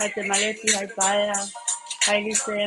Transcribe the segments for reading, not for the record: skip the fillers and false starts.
Hai te maleti, hai paea, hai lise.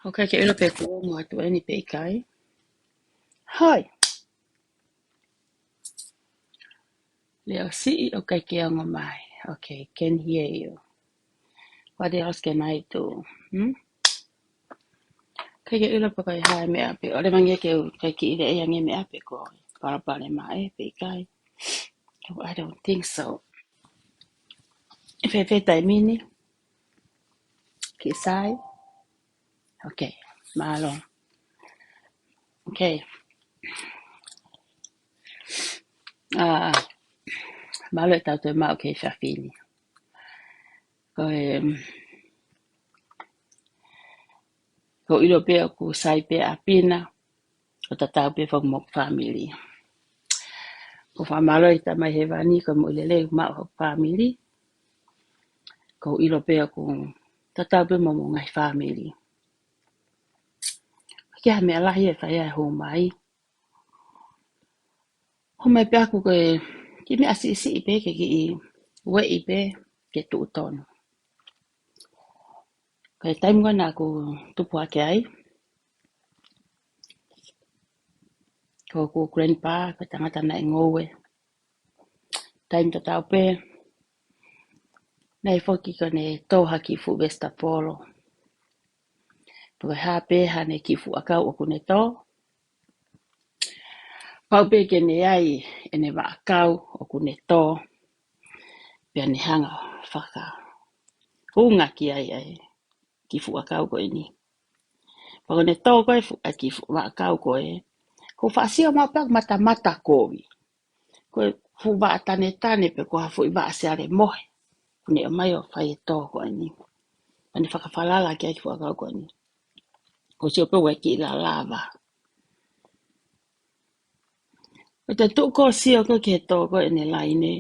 Okay, ke ilo pe kuongo atu eni pe kai. Hi. Leo si okay ke ango mai. Okay, can hear you. What else can I do? Ke ilo pe kai hai me ape. Ole mangi ke ki ile e ange me ape ko. Para pale mai pe kai. Oh, I don't think so. Fe tai mini. Ki sai. Okay, malo. Okay. Malo tau te mau ke fafini. Ko ilo pe ku sai pe apina. Ko tatau pe fok mok family. Ko whamalo i tamai he wani ko mo ilele mau ho family. Ko ilo pe ku tatau pe mo ngai family. Kia me alahi e whai ho mai. Home pe aku koe ki me asi pe ke ki we pe ke tu ton. Koe time kona aku tupu ake ai. Ko ku grandpa ko tangata na ngowe. Time to tau pe nei foki kone toha ki fu Vesta Polo. Koe ha pe hane ki fu akau o kune to. Pau pe ke ne ai ene wa akau o kune to. Pea ni hanga whaka. Hunga ki ai ki fu akau ko ini. Pako ne tō koe a ki fu wa akau koe. Ko whaasio maupak mata kowi. Koe fu wa tane pe ko hafu i wa aseare mohe. Kune o mai o whai e tō ko ini. Pani whakawhalala ki ai ki fu akau ko ini. Ko sio pe weki i la lava. Ko te tuko sio ko ki he tō ko ene laine.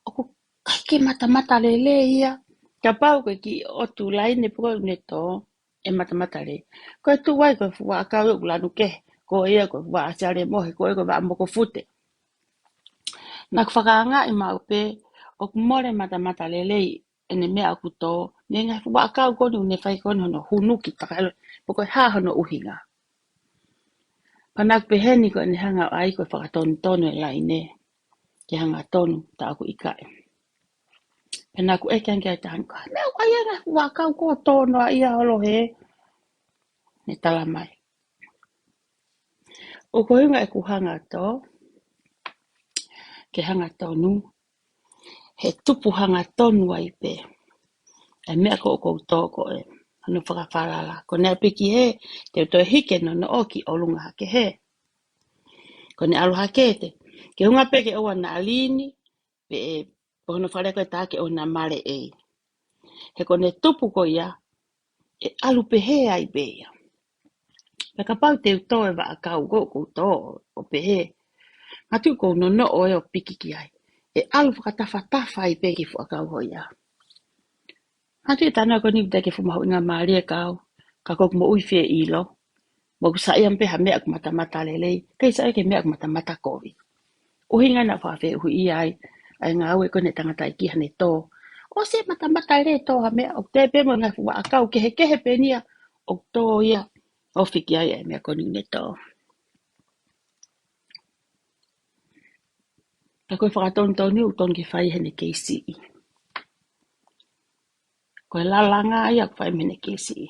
O ko kaike mata le ia. Ka pau koe ki otu laine puko ne tō. E mata le. Koe tu wai koe fu wa akau e ulanu ke. Ko ia koe fu wa aseare mohe. Ko e koe wa moko fute. Nak whakaanga i mau pe. O kumore mata lelei. Ene mea aku tō. Ne ngai fu wa akau koni une whai koni hono hunuki takailo. Poko ha hono uhinga. Panak pe heni ko ene hanga o ai koe whakatonu e laine. Ki hanga tonu ta aku ikae. Panak e kian kia tahan ko. Mea wai e ngai fu wa akau ko tono a ia holo he. Ne tala mai. O ko hinga e ku hanga tō. Ke hanga tonu. He tupu hanga tonu ai pe. E mea ko o tōko e. Hano whakawhalala. Ko nea piki he. Te toi hike no no oki o lunga hake he. Ko ne alu hake te. Ke hunga pe ke oa na alini. Pe e. Pohono whare koe tāke o na mare e. He ko ne tupu ko ia. E alu pe he ai pe ia. Pe ka pau te uto e wa akau go ko tō o pe he. Matu ko no o e o piki ki ai. E alu whakatafa ai pe ki fu akau ho ia. Matu e tana ko ni vita ke fu mahu inga maari e kau. Ka kok mo ui fie ilo. Mo ku sa iam pe ha mea ku mata lelei. Kei sa ke mea ku mata kovi. Uhinga na whawhe hui i ai. Ai ngā ue kone tangata i ki hane tō. O se mata le tō ha mea. O te pe mo ngai fu wa akau kehe pe nia. O tō ia. O whiki ai e mea koni ne tō. Ta koe whakatonu tau ni uton ki whai hene keisi i. Koe lalanga ia ku whai hene keisi i.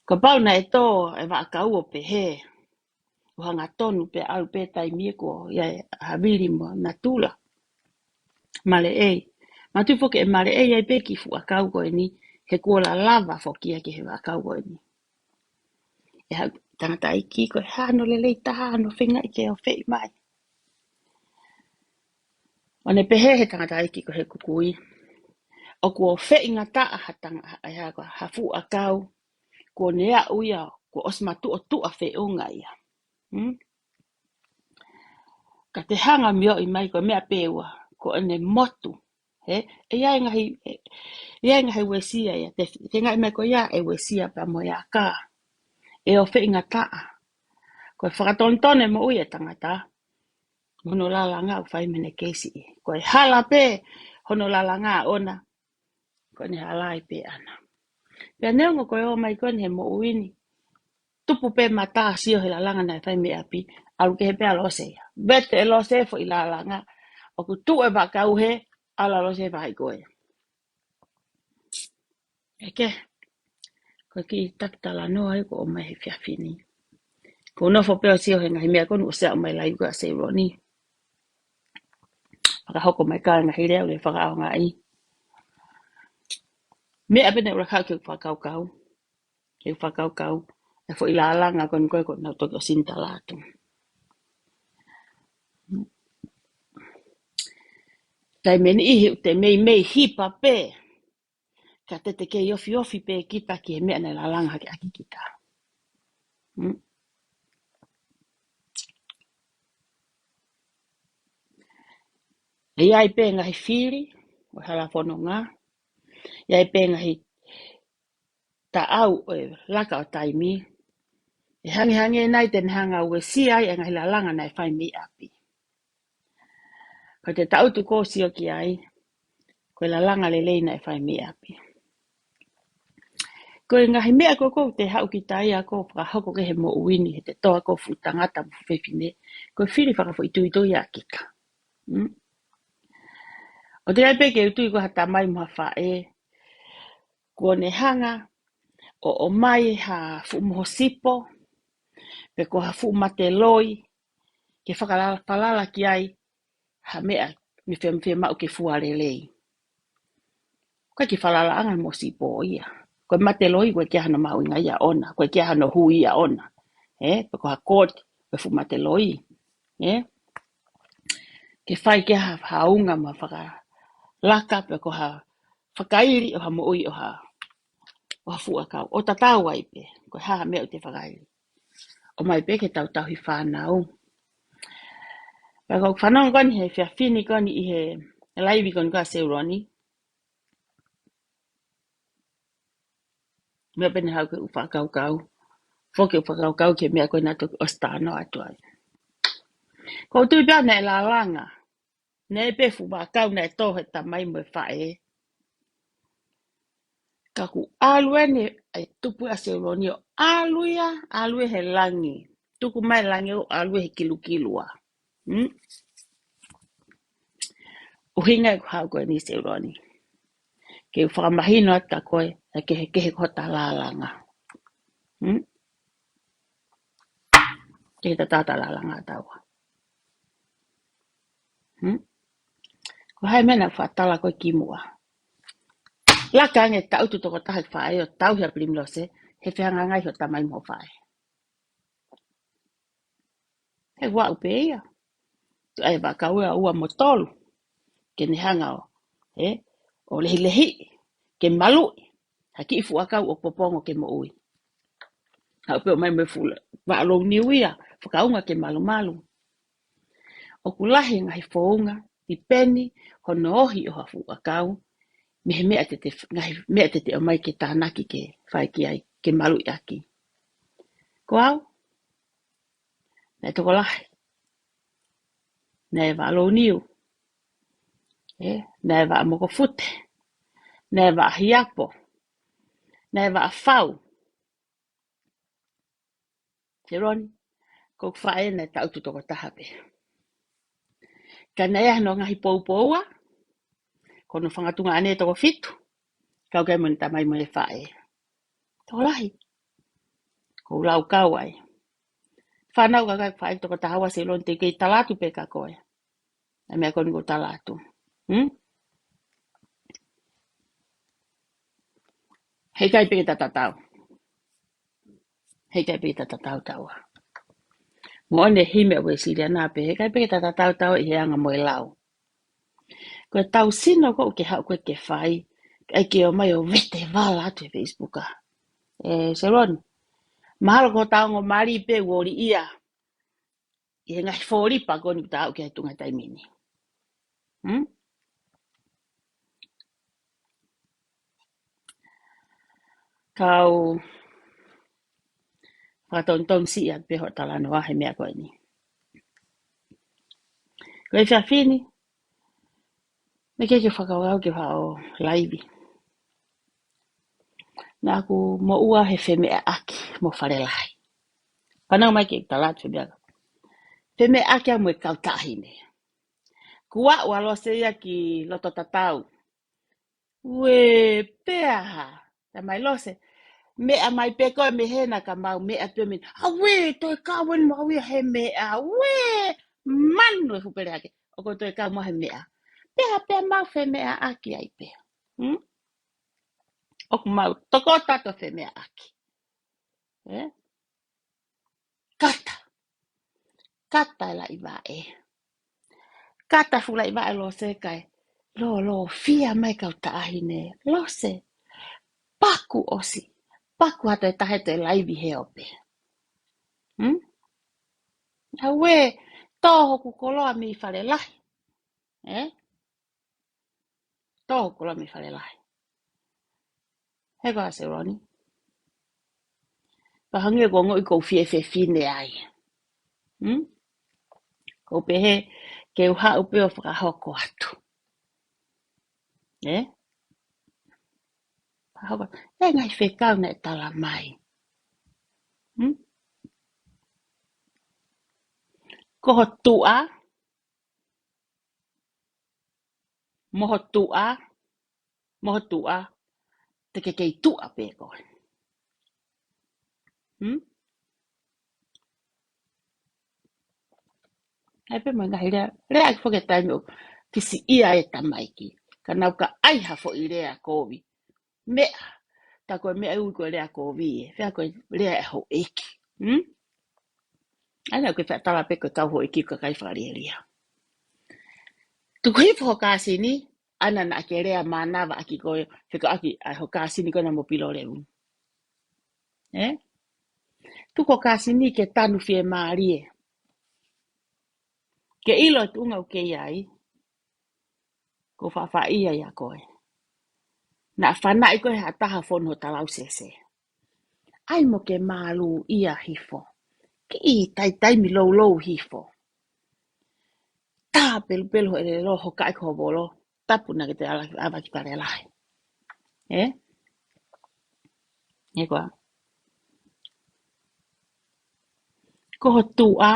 Ko pau na e tō e wa akau o pe he. Uhanga tonu pe au pe tai mie ko ia haviri mo na tula. Male ei. Matu foke e male ei ai pe ki fu akau ko ni. He kuola lava fokia ki he wa akau ko ni. E hau tangata iki ko hano lelei taha no whinga i ke o whei mai. O ne pehe he tangata iki ko he kukui. O kua whei ngata ahatanga ai hako hafu akau. Ko nea uia ko osmatu o tu a whei unga ia. Ka te hanga mio i mai ko mea pewa. Ko ene motu. He? E ia ngahi wesia ia. Te ngai mai ko ia e wesia pa mo ia ka. E o whi ngata. Ko e whakatontone mo ui e tangata. Hono lalanga u whai mene keisi i. Ko e hala pe. Hono lalanga ona. Ko ne halai pe ana. Pea neongo ko e o mai kone he mo uini. Tupu pe mata sio he lalanga na e whai mea pi. Alu ke he pe alose ia. Bete e lose fo i lalanga. O ku tu e waka uhe. Ala lose vai koe. Eke. Ko ki takitala noa i ko o mai he whiawhini. Ko nofo peo sio he ngahi mea konu o sea o mai lai kua se roni. Waka hoko mai ka ngahi reo le whaka ao ngai. Mea bene ura kau ke whakaukau. Ke whakaukau. E fo i lalanga konu koe ko nau toki o sinta lātu. Tai meni ihi te mei hipa pe. Ka te ke ofi pe kita ki he mea ne lalanga ke aki kita. E iai pe ngahi whiri. O hala whono ngā. Iai pe ngahi ta au e laka o taimi. E hangi e nai ten hanga ue si ai e ngahi lalanga nai whai mi api. Ko te tau tu ko sio ki ai. Ko la langa le leina e whai mea api. Ko e ngahi mea ko te hau ki tai a ko whakahoko ke he mo uini he te toa ko futangata mu whewhine. Ko e whiri whakafo itu ito ia kika. O te rai peke utui ko hata mai mua whae. Ko ne hanga o mai ha fu moho sipo. Pe ko ha fu mate loi. Ke whakalala ki ai. Ha mea mi whewhia mau ke fuare lei. Koe ki whalala anga mo sipo ia. Koe mate loi koe kia hana mau inga ia ona. Koe kia hana hui ia ona. Pe ko ha court. Koe fu mate loi. Ke whai kia ha haunga ma whaka laka. Pe ko ha whakairi o ha mo ui o ha fua kau. O tatau ai pe. Koe haha mea o te whakairi. O mai pe ke tau hi whanau. Pe ko whanau koni he whia whini koni i he laivi koni ka seuroni. Mea pene hau ke whakau kau. Whoke whakau kau ke mea koe nato o stano atu ai. Ko tui pia ne la langa. Ne pe fu ba kau ne tohe ta mai mo whae. Ka ku alue ne ai tupu a seuroni o alue he langi. Tuku mai langi o alue he kilukilua. Uhinga e kuhau koe ni seuroni. Ke whakamahino ata koe e kehe kota la langa. Ke ta tata la langa tawa. Ko hai mena whatala koe ki mua. Laka ange tau tu toko tahi whae o tau hea plimlose, he whianga ngai ho tamai mo whae. He wā upe ia. Tu ai waka ua mo tolu. Ke ni hanga o lehi. Ke malui. Ha ki ifu akau o popongo ke mo ui. Ha upe o mai me fula. Wa alo niuia. Whakaunga ke malu. O kulahi ngai whaunga. I peni. Hono ohi o hafu akau. Me mea te o mai ke tānaki ke whai ki ai. Ke malu i aki. Ko au. Nei toko lahi. Nei wa alo niu. Nei wa moko fute. Nei wa hiapo. Nei wa whau. Te roni. Ko whae nei tautu toko tahape. Ka nei ano ngahi poupoua. Kono whangatunga ane toko fitu. Kau kai moni tamai mo e whae. Toko lahi. Ko lau kau ai. Whanau ka kai whae toko tahawa se lon te kei talatu pe ka koe. A mea koni ko talatu. Hei kai peke tatatau. Hei kai peke tatatau taua. Mo ne hime o e siria nā pe. Hei kai peke tatatau taua i he anga mo e lau. Ko e tau sino ko ke hau koe ke whai. Ai ke o mai o vete wala atu e Facebooka. Se roni. Mahalo ko taongo mari pe wori ia. I he ngai whoripa koni tau ke hai tunga taimini. Kau whakatonton si at pe ho talano wahe mea koe ni. Ko e whiawhini. Me ke whakawau ke whao laivi. Nā ku mo ua he whemea aki mo wharelahi. Panau mai ke talat whemea. Whemea aki a mo e kautahine. Kua walo se ia ki loto tatau. Ue pea ha. Ta mai lose. Mea mai pe koe me hena ka mau mea tue min. Awe toi kawen mo awia he mea. Ue manu e hupere ake. Oko toi kau mo he mea. Pea mau whemea aki ai pea. Oku mau toko tato whemea aki. Kata la iwa e. Kata fula iwa e lo se kai. Lo fia mai kau taahine. Lo se. Paku osi. Paku hato e tahe te laivi he ope. Hawe. Toho ku koloa mi whare lahi. Toho koloa mi whare lahi. Heko ase roni. Pahangia ko ngoi kou fie fine ai. Ko pehe ke uha upe o whakahoko atu. Whakahoko. Ngai whekau na tala mai. Koho tua, moho tua, te ke kei tua pe koe. Hei pe mai ngahi rea ai whoke taimi o kisi ia e tamaiki. Ka nau ka aiha fo I rea kōwi. Mea, ta koe mea ui koe rea kōwi e. Whea koe rea e ho eki. Aina koe whaatala pe koe kau ho eki koe kai whaaria. Tuku hipo ho kāsini, ana na ake rea mānawa aki koe, whika aki ai ho kāsini koe na mo pilo reu. Tuku ho kāsini ke tanu whie maarie. Ke ilo tu unga uke iai, ko whawha ia ia koe. Na whanai koe ha taha whono ho talau sese. Ai mo ke mālu ia hifo. Ke I tai mi lou hifo. Tā pelu ho ele lo ho kai ko bolo. Tapu na ke te awaki pare lai. Koa. Ko ho tua.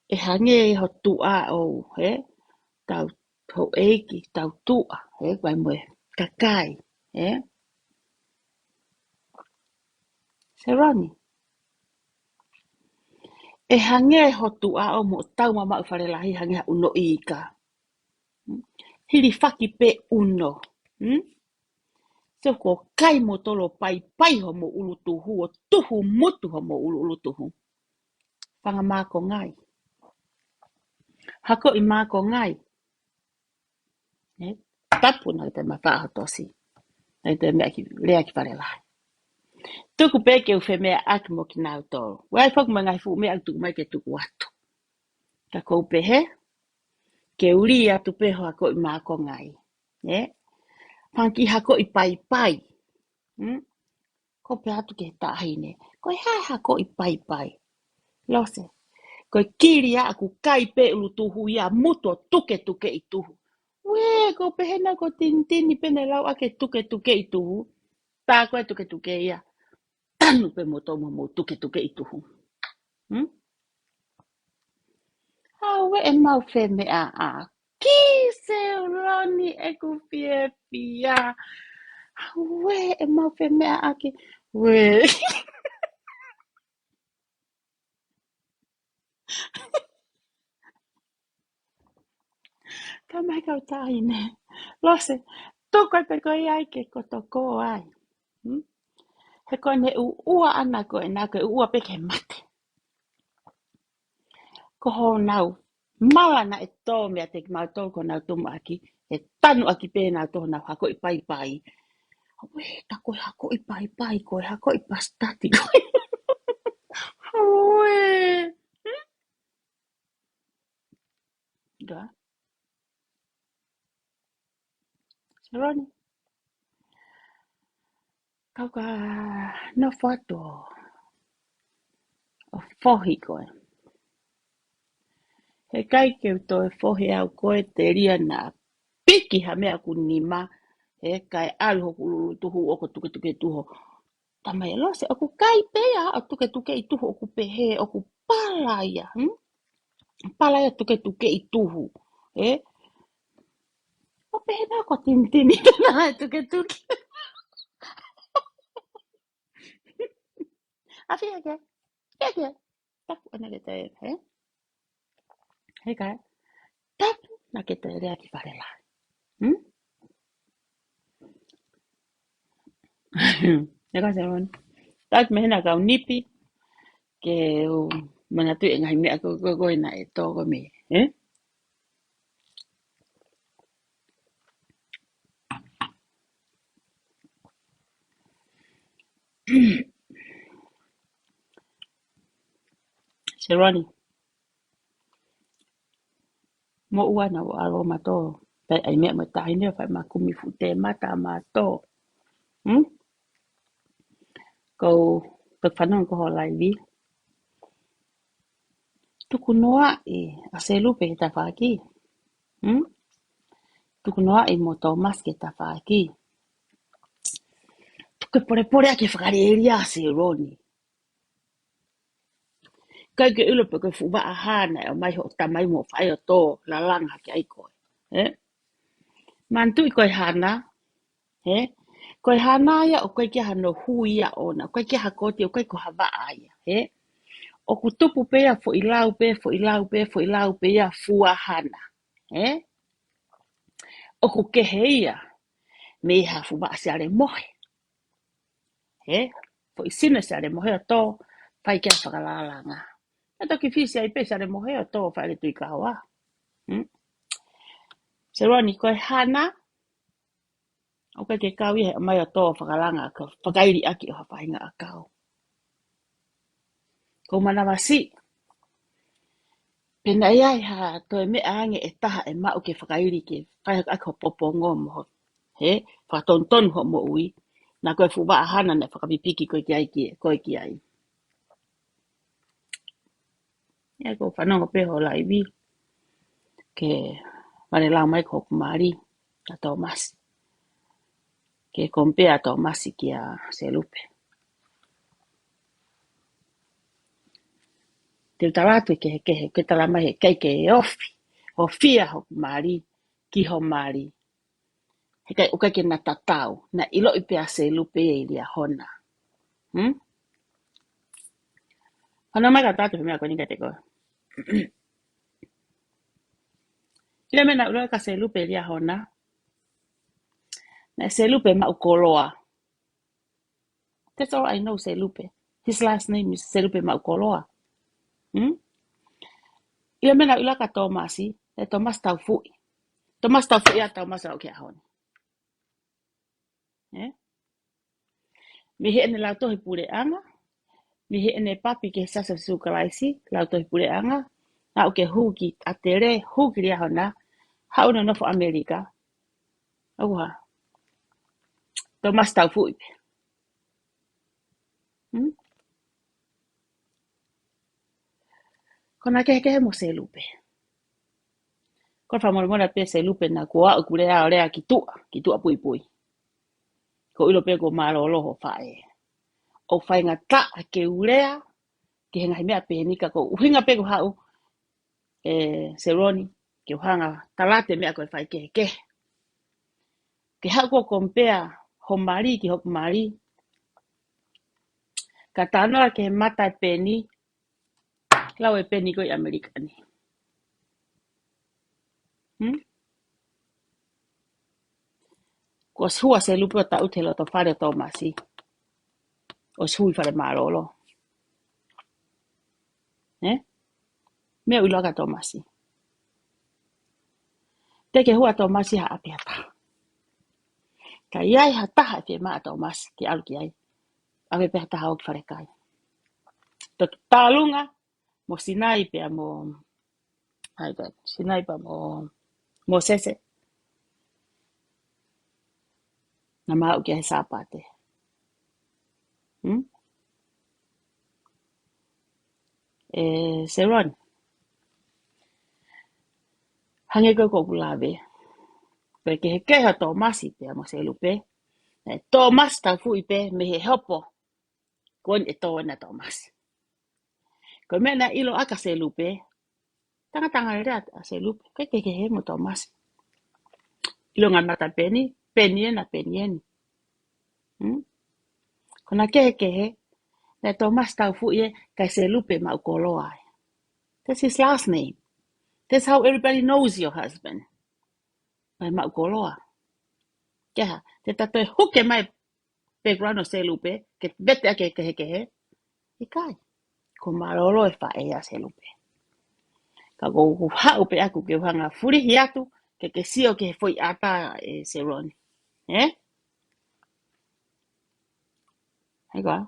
E hange ho tua o, tau ho eiki, tau tua, vai moe kakai, Serani. E hange ho tua o mo tau mama u wharelahi hange ha uno ika. Hiri whaki pe uno. So ko kai mo tolo pai ho mo ulu tuhu o tuhu mutu ho mo ulu tuhu. Whanga māko ngai. Hako I māko ngai. Tapu na te mawha tosi. Te mea ki lea ki wharelahi. Tuku peke u whemea aki mo ki nau tō. Wai whaku ma ngai fu mea au tuku mai ke tuku atu. Ka kou pehe. Ke uri atu peho hako I māko ngai. Panki hako I pai. Ko pe atu ke tahine. Ko hai hako I pai. Lose. Ko kiri a aku kai pe ulu tuhu ia muto tuke I tuhu. We, ko pehe na ko tintini pene lau ake tuke I tuhu. Tā koe tuke ia. Tanu pe mo tomo mo tuke I tuhu. Hawe e mau whemea a. Ki se roni e ku pia. Hawe e mau whemea a ki. We. Ka mai kau tahine. Lose. Toko pe koe ai ke kotoko ai. He koe ne ua ana koe nā koe ua pe ke mate. Ko ho nau. Mawa na e tō mea te mau tō ko nau tumu aki. E tanu aki pē nau tō nau hako I pai. Hawe, ta koe hako I pai. Koe hako I pastati koe. Hawe. Da. Seroni. Kau ka no whato. O whohi koe. He kai ke to e whohi au koe te ria nā piki ha mea ku nima. He kai alu hoku lulu tuhu oko tuke tuho. Tamai e lose, oku kai pea o tuke I tuhu oku pehe, oku palaya. Palaya tuke I tuhu. O pehe nā ko tintini tana e tuke. Awhi ake. Tapu ana ke te he kai. Tapu na ke te rea ki wharela. Eka se ron. Tak mehena kau nipi. Ke o mana tu e ngai mea ko na e tōko me. Se roni. Mo ua na o aro mato. Tai ai mea mo tahi nea whai makumi fute mata mato. Ko tuk whanong ko ho lai vi. tuku noa e a se lupe ke ta whaki. Tuku noa e mo Thomas ke ta whaki. Tuku pore a ke whakari eria a se roni. Kai ke ulo pe ke fuwa a hana e o mai ho tamai mo whai o tō la langa ke ai koe. Mantu i koe hana. Koe hana ia o koe ke hano hui ia ona. Koe ke hakoti o koe ko hawa aia. O ku tupu pe ia fo i lau pe ia fua hana. O ku kehe ia me ha fuwa a se are mohe. Fo i sina se are mohe o tō whai ke whakalalanga. E toki fisi ai pe se are mohe o tō whai le tui kaua. Se roni koe hana o koe ke kau ia mai o tō whakalanga ka whakairi aki o hawhainga a kau. Ko manawa si. Pena iai ha toi me ange e taha e mau ke whakairi ke whai ako popo ngō moho. Whakatonton ho mo ui. Na koe fuwa a hana ne whakapipiki koe ki ai koe ki ai. Ia ko whanonga peho laiwi. Ke mare lau mai ko kumari. A Thomas. Ke kompea Thomas ki a se lupe. Te utaratu ke talama he keike e ofi. O fia ho kumari. Ki ho mari. He kai uka ke na tatau. Na ilo i pea se lupe e lia hona. Ano mai ka tatu mea ko ni ka te koe. Ile mena ulo ka se lupe lia hona. Na se lupe ma ukoloa. That's all I know, se lupe. His last name is se lupe ma ukoloa. Ile mena ulo ka Tomasi. E Thomas tau fui. Thomas tau fui a Thomas au ke ahoni. Mi he ene lau tohi pure anga. Mi he ene papi ke sasa sukalaisi. Lau tohi pure anga. Na uke huki a tere huki lia hona. Hauna nofo Amerika. Auha. Thomas tau fui. Kona kehe mo se lupe. Kona whamoromona pe se lupe na kua o kurea o rea ki tua pui pui. Ko ilo pe ko maro loho whae. O whainga ta ke urea, ke henga himea pe nika ko uhinga pe ko hau se roni, ke uhanga talate mea ko whai ke. Ke hau ko kompea ho mari ki hoku mari. Ka tanoa ke mata peni, lau e peni ko i Amerikani. Ko hua se lupe o ta utelo to whare o Tomasi. O hui whare marolo. Mea ui loka Tomasi. Teke hua Tomasi ha apiata. Ka iai ha taha e maa Tomasi ki alu ki ai. Awe pe ha taha o ki whare kai. Toki tālunga, mo sinai pea mo... Sinai pea mo sese. Na maa uki ai sāpate. Se roni. Hange koe ko kulawe. Pea ke he keha Tomasi pea mo se lupe. Thomas tau fui pe me he hopo. Koen e tōna Tomasi. Ko mena ilo aka se lupe. Tanga rea a se lupe. Ke he mo Tomasi. Ilo ngā mata peni. Peniena. Kona kehe. Na Thomas tau fui e kai se lupe ma ukoloa. That's his last name. That's how everybody knows your husband. Mai ma ukoloa. Keha. Te tatoe huke mai background o se lupe. Ke vete ake kehe. Ikai. Ko marolo e wha ea se lupe. Ka ko hau pe aku ke uhanga furi hiatu. Ke sio ke foi ata e se roni. Hei koa.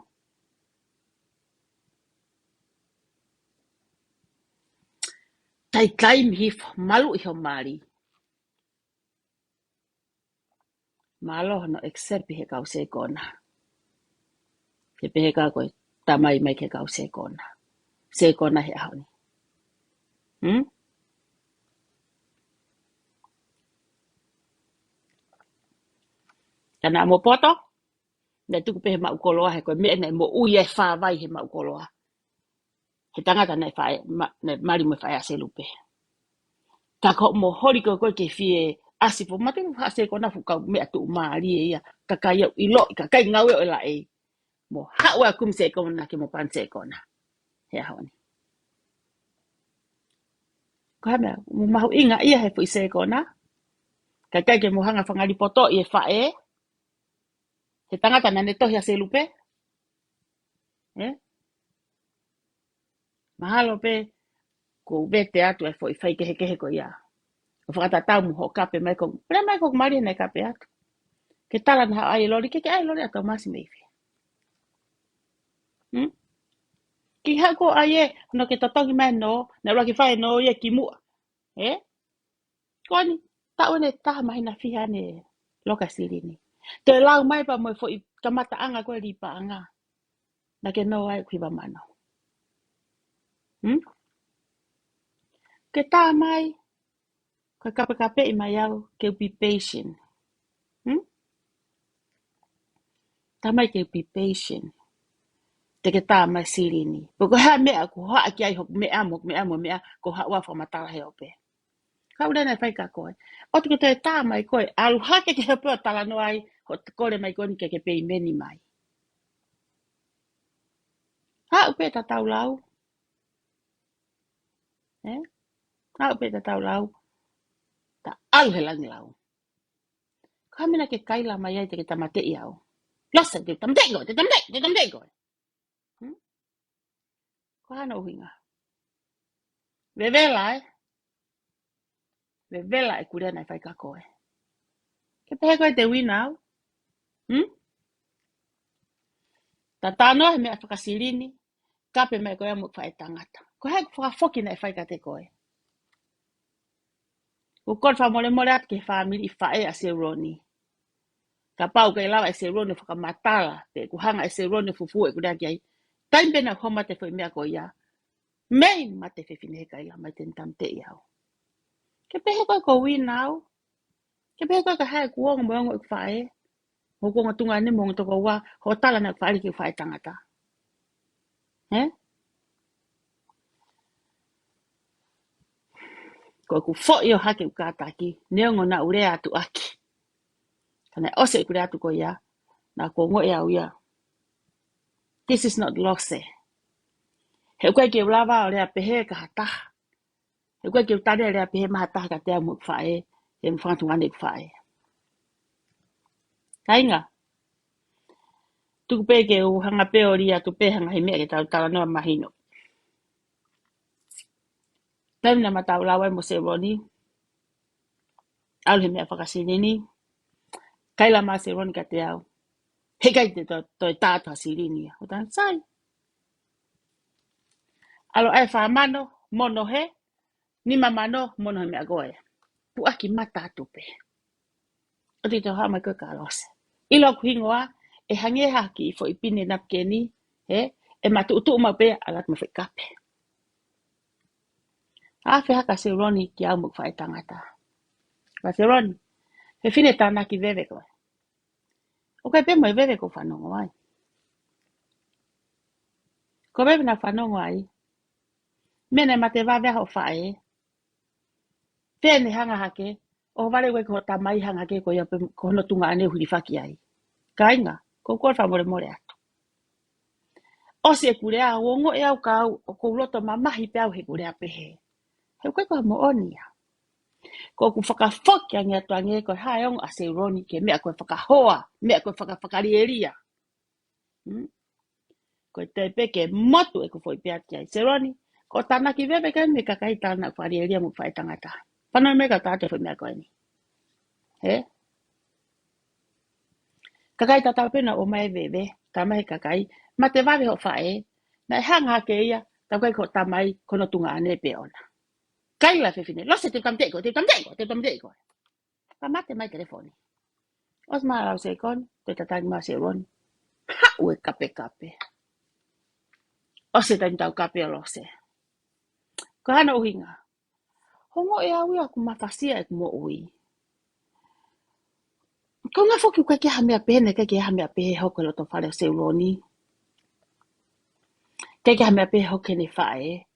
Tai mihi malu i ho mari. Malo no except he kau se kona. Ke pehe ka koe tamai mai ke kau se kona. Se kona he ahoni. Hmm? Kana mo poto, na tuku pe he mau koloa he koe mea nei mo ui e whāwai he mau koloa. He tangata nei whae, nei mari mo whae ase lupe. Ka ko mo hori koe ke fie asi po mate mo hase kona fuka mea tu maari e ia. Ka kai au ilo, ka kai ngau e la e. Mo hawa kum se kona ke mo pan se kona. He ahoni. Ko hamea, mo mahu inga ia he fu i se kona. Ka kai ke mo hanga whangari poto i e whae. He tangata na ne tohi ase lupe. Eh? Mahalo pe, ko vete atu e fo i whai kehe ko ia. O whakatatau mu ho kape mai ko, pera mai ko mari nei kape atu. Ke tala na ai lori, ke ai lori atu masi meifi. Hmm? Ki hako ai e, no ke tatongi mai no, na roki whai no ia ki mua. Eh? Koni, tau ne taha mahi na whiha ne loka siri ni. Te lau mai pa mo fo i kamata anga koe ripa anga. Na ke no ai kuiba mano. Hmm? Ke tā mai, koe kape i mai au, ke be patient. Hmm? Tā mai ke be patient. Te ke tā mai siri ni. Poko ha mea ko haa ki ai hok mea, ko haa wafa matala he ope. Ka ure nei whai ka koe. O te te tā mai koe, alu hake ke hapua tala no ai, ho te kore mai koe ni ke pei meni mai. Ha upe ta tau lau. Eh? Ha upe ta tau lau. Ta alu he langi lau. Ka mina ke kaila mai ai te ke tamate i au. Losa te tamate koe. Hmm? Ko hana uhinga. Vevela Vevela e kurea nei whai ka koe. Ke pehe koe te wina au. Hmm? Ta tāno he mea whakasirini, kape mai koe amu whae tangata. Ko hei whakafoki nei whai ka te koe. Ko kon whamore atu ke whamiri i whae a se roni. Ka pau ke lawa e se roni whakamatala, pe ku hanga e se roni fufu e kurea ki ai. Taimpe na homa te whai mea koe ia. Mei mate whewhine he kaila mai tentam te i au. Ke pehe koe ko wina au. Ke pehe koe ka hae kuonga moongo i whae. Ho konga tunga ni mongo toko wa, ho tala na whae ki whae tangata. Eh? Ko ku fo i o hake u kātaki, neongo na ure atu aki. Kana ose i kure atu ko ia, na ko ngoe au ia. This is not loss e. He koe ki ulawa o rea pehe ka hataha. He koe ki utare o rea pehe maha taha ka te amu whae, he mwhantunga ne whae. Kainga, tuku pe ke u hanga pe o ria tu pe hanga he mea ke tau tala noa mahino. Taim na matau lawa mo se roni, alu he mea whakasinini, kaila ma se roni ka te au. He kai te toi tātua sirini. O tan sai. Alo ai whamano, mono he, ni mamano, mono he mea goe. Puaki mata atupe. O te toha mai koe ka alose. Ilo kuhingoa, e hange haki i fo i pine napkeni, he, e matu utu umape, alat mo whi kape. Awhi haka se roni ki au muk whae tangata. Wa se roni, he fine tāna ki vewe koe. O kai pe mo i vewe ko whanongo ai. Ko vewe na whanongo ai. Mene ma te wawe ho whae. Pēne hanga hake, o wale wei ko tamai hanga ke ko ia ko no tunga ane huri whaki ai. Kainga, ko kua whamore more atu. O se kure a wongo e au ka au, o ko loto mamahi pe au he kure a pehe. He koe ko mo onia. Ko ku whakafoki ange atu ange ko hae ongo a se roni ke mea koe whakahoa, mea koe whakarieria. Ko te peke motu e ko foi pe ati ai. Se roni, ko tanaki wewe kai me kakai tana wharieria mu whae tangata. Whanau me ka tāte foi mea koe ni. He? Kakai tatau pena o mai wewe, tamai kakai, ma te wawe ho whae, na e hanga ke ia, tau kai ko tamai kono tunga ane pe ona. Kai la whewhine, lose te tamteko, te tamteko. Pa mate mai telefoni. Os maa lau se kon, te tatangi maa se roni. Ha ue kape. O se taim tau kape o lose. Ko hana uhinga, Kongo e au ia ku mafasia e mo ui. Ko nga foki ka ke hamea pene ka ke hamea pe hoko lo to fale se uroni. Ke hamea pe hoke ni fae.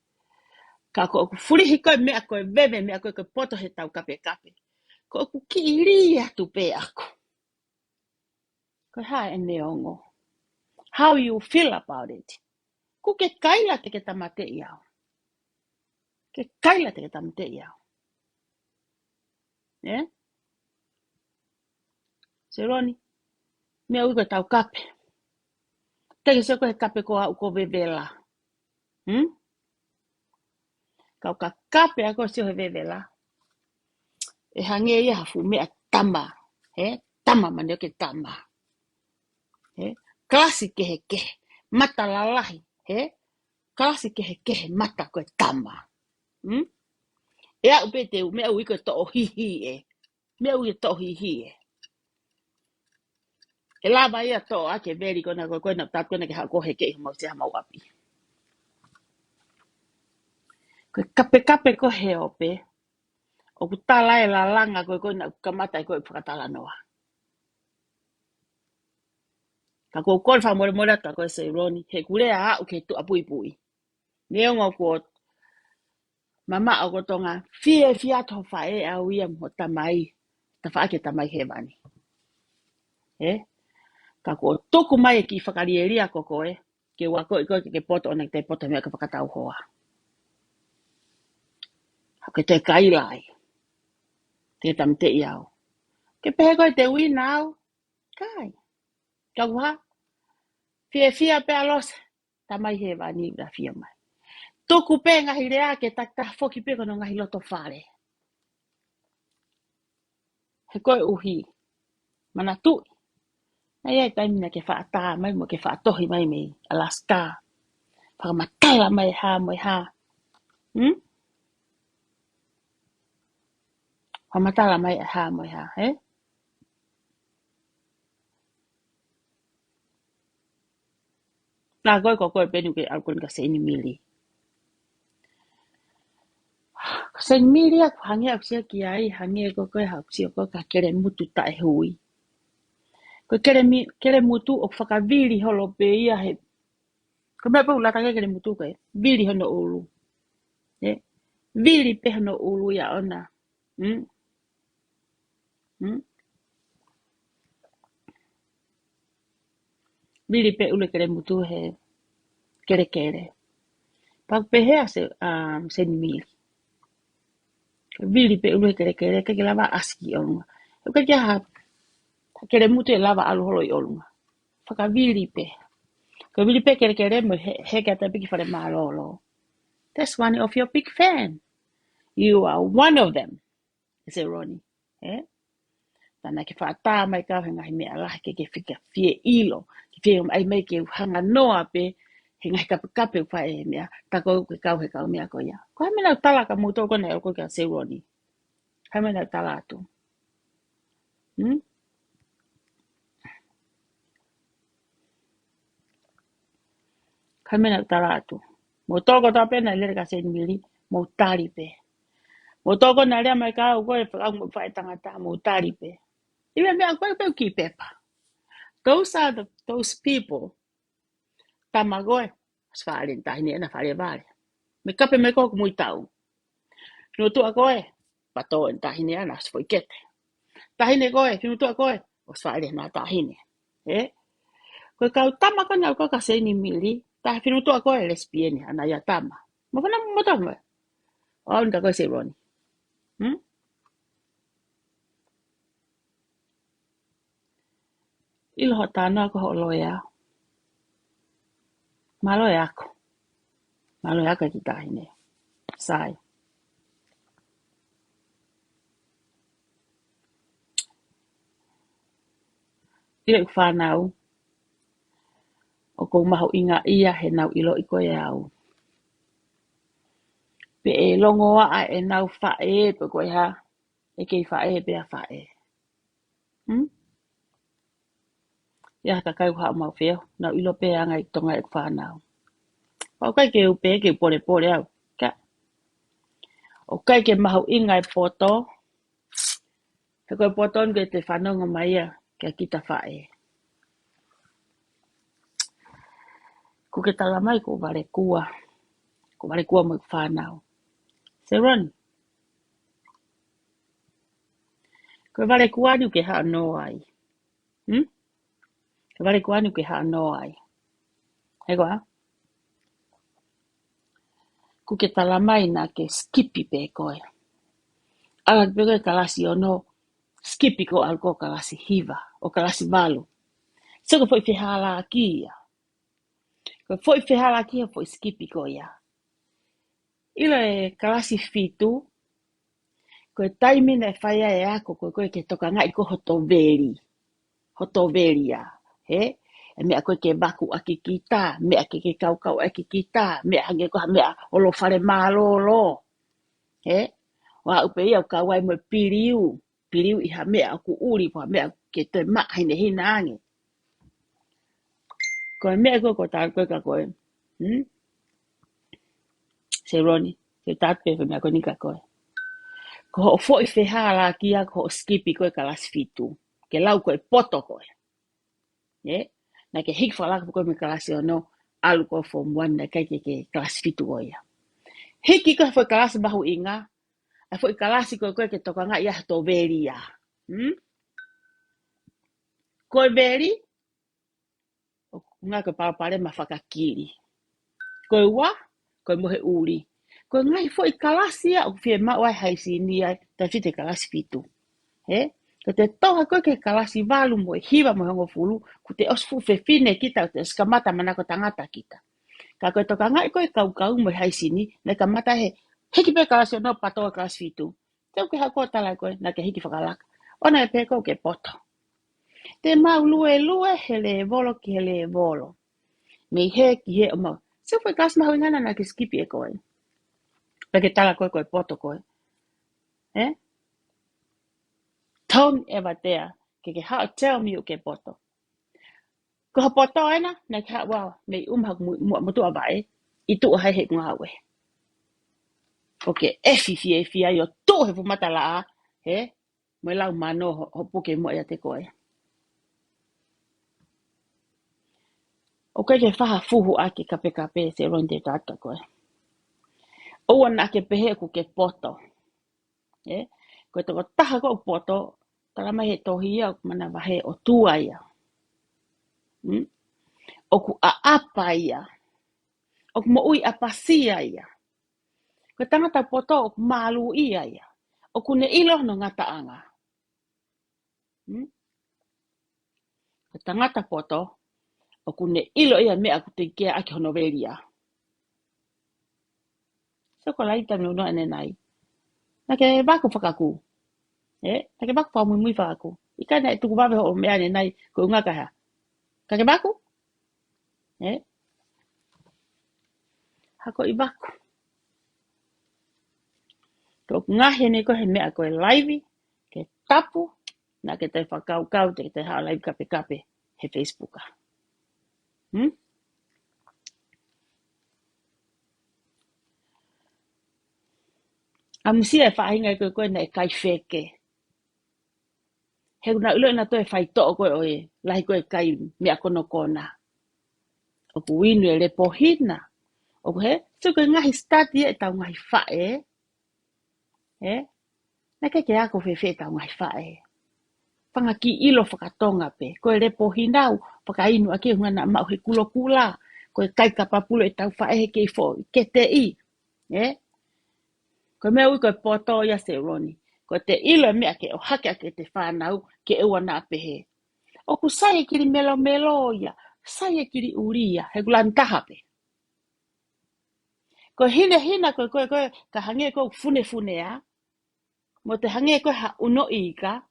Ka ko ku furi hiko me ko bebe me ko poto he tau kape kape. Ko ku kiria tu pe ako. Ko ha ene ongo. How you feel about it? Ku ke kaila te ke tamate iau. Ke kaila te ke tamate iau. Eh? Se roni. Me au ko tau kape. Te ke se ko he kape ko au ko bebela. Kau ka kape ako si he bebela. E hange ia hafu mea tama. Tama mane ke tama. Klasi kehe. Mata lalahi. Klasi kehe mata koe tama. Ea upe te mea ui koe to hihi e. Mea ui to hihi e. E lava ia to ake veri kona koe na tatu kona ke hako heke i mau se hamau api. Koe kape ko he ope. O ku tala e la langa koe na kamata e koe whakatala noa. Ka ko kol fa mora ta ko se roni he kure a o ke tu apui pui neongo ko mama o ko tonga fia to fa e a uia mo tamai ta fa ke tamai he bani ka ko toku mai ki whakarieria ko ko ke wa ko ke poto ona te poto me ka whakatau hoa ke te kai lai te tam te iau ke pe ko te wi now kai ka wa fia pe alos tamai he bani da fia mai toku pe ngahi rea ke taka foki pe kono ngahi loto fale. He koe uhi. Mana tu. Ai ai tai mina ke whaata mai mo ke whaatohi mai me Alaska. Whakamatala mai ha mai ha. Whakamatala mai ha mai ha. Nā koe penu ke alkon ka seni mili. Seni mili aku hangi aku sia ki ai hangi koe hau sia koe ka kere mutu tae hui. Koe kere mutu o whakaviri holo pe ia he. Koe mea pau lata kere mutu koe. Viri hono ulu. Viri pe hono ulu ia ona. Viri pe ule kere mutu he kere. Pau pe hea se seni mili. Viri pe ule kere ke lava aski olunga. Ka kia ha kere mutu e lava alu holo i olunga. Whaka viri pe. Ka viri pe kere mo he kia te piki whare malolo. That's one of your big fan. You are one of them. Is it Ronnie? Tana ke whaata mai kau he ngahi mea lahi ke whika fie ilo. Ke fie ai mai ke hanga noa pe he ngahi kape whae he mea. Tako ke kau he kau mea ko ia. Ko hai mena tala ka muto kone elko kia se Ronnie. Hai mena tala atu. Hai mena tala atu. Mo toko ta pena lere ka sen mili. Mo tari pe. Mo toko na rea mai kau koe whakau mo whae tangata. Mo tari pe. Iwe mea koe pe ki pepa. Those people. Tamagoe. Sfaren tahini ena fare vale. Me kape me koko mui tau. No tu a koe. Pato en tahini ana sfoi kete. Tahine koe. Finu tu a koe. O sfaren na tahine. Koe kau tama kona au koka seni mili. Tahi finu tu a koe lesbiene ana ya tama. Mo kona mo tama. O nda koe se Ronnie. Ilo ho tano ako ho loya. Maloya ako. Maloya ako ki tahine. Sai. Ile whanau. O kou maho inga ia he nau ilo i koe au. Pe e longoa a e nau whae pe koe ha. E kei whae pe a whae. Ia ka kai ha mau feo. Nau ilo pe anga i tonga e whanau. Pau kai ke upe ke pore au. Ka. O kai ke mahu ingai poto. He koe poton ke te whanonga mai ia kia kita whae. Ko ke tala mai ko wale kua. Ko wale kua mo whanau. Se roni. Ko wale kua anu ke haa no ai. Ko wale kua anu ke haa no ai. He koa. Ko ke tala mai na ke skipi pe koe. Ala pe koe kalasi o no. Skipi ko alko kalasi hiva. O kalasi malu. Se ko foi whihala kia. Ko foi whihala kia foi skipi ko ia. Ilo e kalasi fitu. Ko taimina e whaia e ako koe ke toka ngai ko hotoveri. Hotoveri a. He? E mea koe ke baku aki kita. Mea ke kaukau aki kita. Mea hange koha mea olo whare malolo. He? Wa upe ia o kawai mo piriu. Piriu iha mea aku uri poa mea ke te maa hine hina ange. Koe mea koe ko tār koe ka koe. Se roni. Se tātpe mea koe nika koe. Ko ho foi whehara kia ko ho skipi koe ka las fitu. Ke lau koe poto koe. Na ke hik whalaka koe me kalasi o no alu koe form 1 na kai ke kalasi fitu koe ia. Hiki koe foi kalasi mahu inga. A foi kalasi koe ke toka nga ia to veri ia. Koe veri. Nga koe parapare ma whakakiri. Koe wa. Koe mohe uri. Koe ngai foi kalasi ia. O fie mawai haisi ni ai. Ta fite kalasi fitu. Ko te toha koe ke kalasi walu mo e hiwa mo hongo fulu, ko te osfu fefine kita, o te skamata manako tangata kita. Ka koe toka ngai koe kau mo e haisini, na ka mata he, hiki pe kalasi o no patoa kalasi fitu. Te uke hako talai koe, na ke hiki whakalaka. Ona e peko ke poto. Te mau lue he le volo ki he le volo. Me he ki he o mau. Se koe kalasi mahu ingana na ke skipi e koe. Peke tala koe koe poto koe. Tong e watea, ke hao teo mi o ke poto. Ko ha poto ena, na ke hao wao, me umhak mutu awae, i tu hai he ngā we. Ok, e fia yo tu he fumata laa, he, mo lau mano ho puke mo ia te koe. Ok, ke whaha fuhu ake kape se roin te tata koe. Oua na ke pehe ku ke poto. Ko te ko taha ko poto, talama he tohi ia, mana wahe o tua ia. O ku a apa ia. O ku mo ui apasia ia. Ko tangata poto o ku malu ia ia. O ku ne ilo no ngata anga. Ko tangata poto o ku ne ilo ia mea ku te kia aki hono veria. So ko laita me uno ene nai. Na ke baku whakaku. Na ke baku whamui whakaku. Ika nei tuku wawe ho o mea ne nai ko unga kaha. Ka ke baku? Hako i baku. Ko ngahe ne ko he mea ko e laivi, ke tapu, na ke te whakau te haa live kape he Facebooka. Amusia e whahinga koe na e kai wheke. He una ulo na to e whai to'o koe oe, lahi koe kai mea kono kona. O ku winu e lepo hina. O ku he, so koe ngahi stati e tau ngahi whae. Na ke ako whewhe tau ngahi whae. Whanga ki ilo whakatonga pe. Koe lepo hinau, whakainu a ke hunga na mau he kulo kula. Koe kai kapapulo e tau whae he kei fo, ke te i. Koe mea ui koe poto ia se roni. Koe te ilo e mea ke o hake ake te whanau ke eua nā pehe. O ku sai e kiri melo ia. Sai e kiri uria. He gula ntaha pe. Koe hina koe ka hange koe fune a. Mo te hange koe ha uno i ka.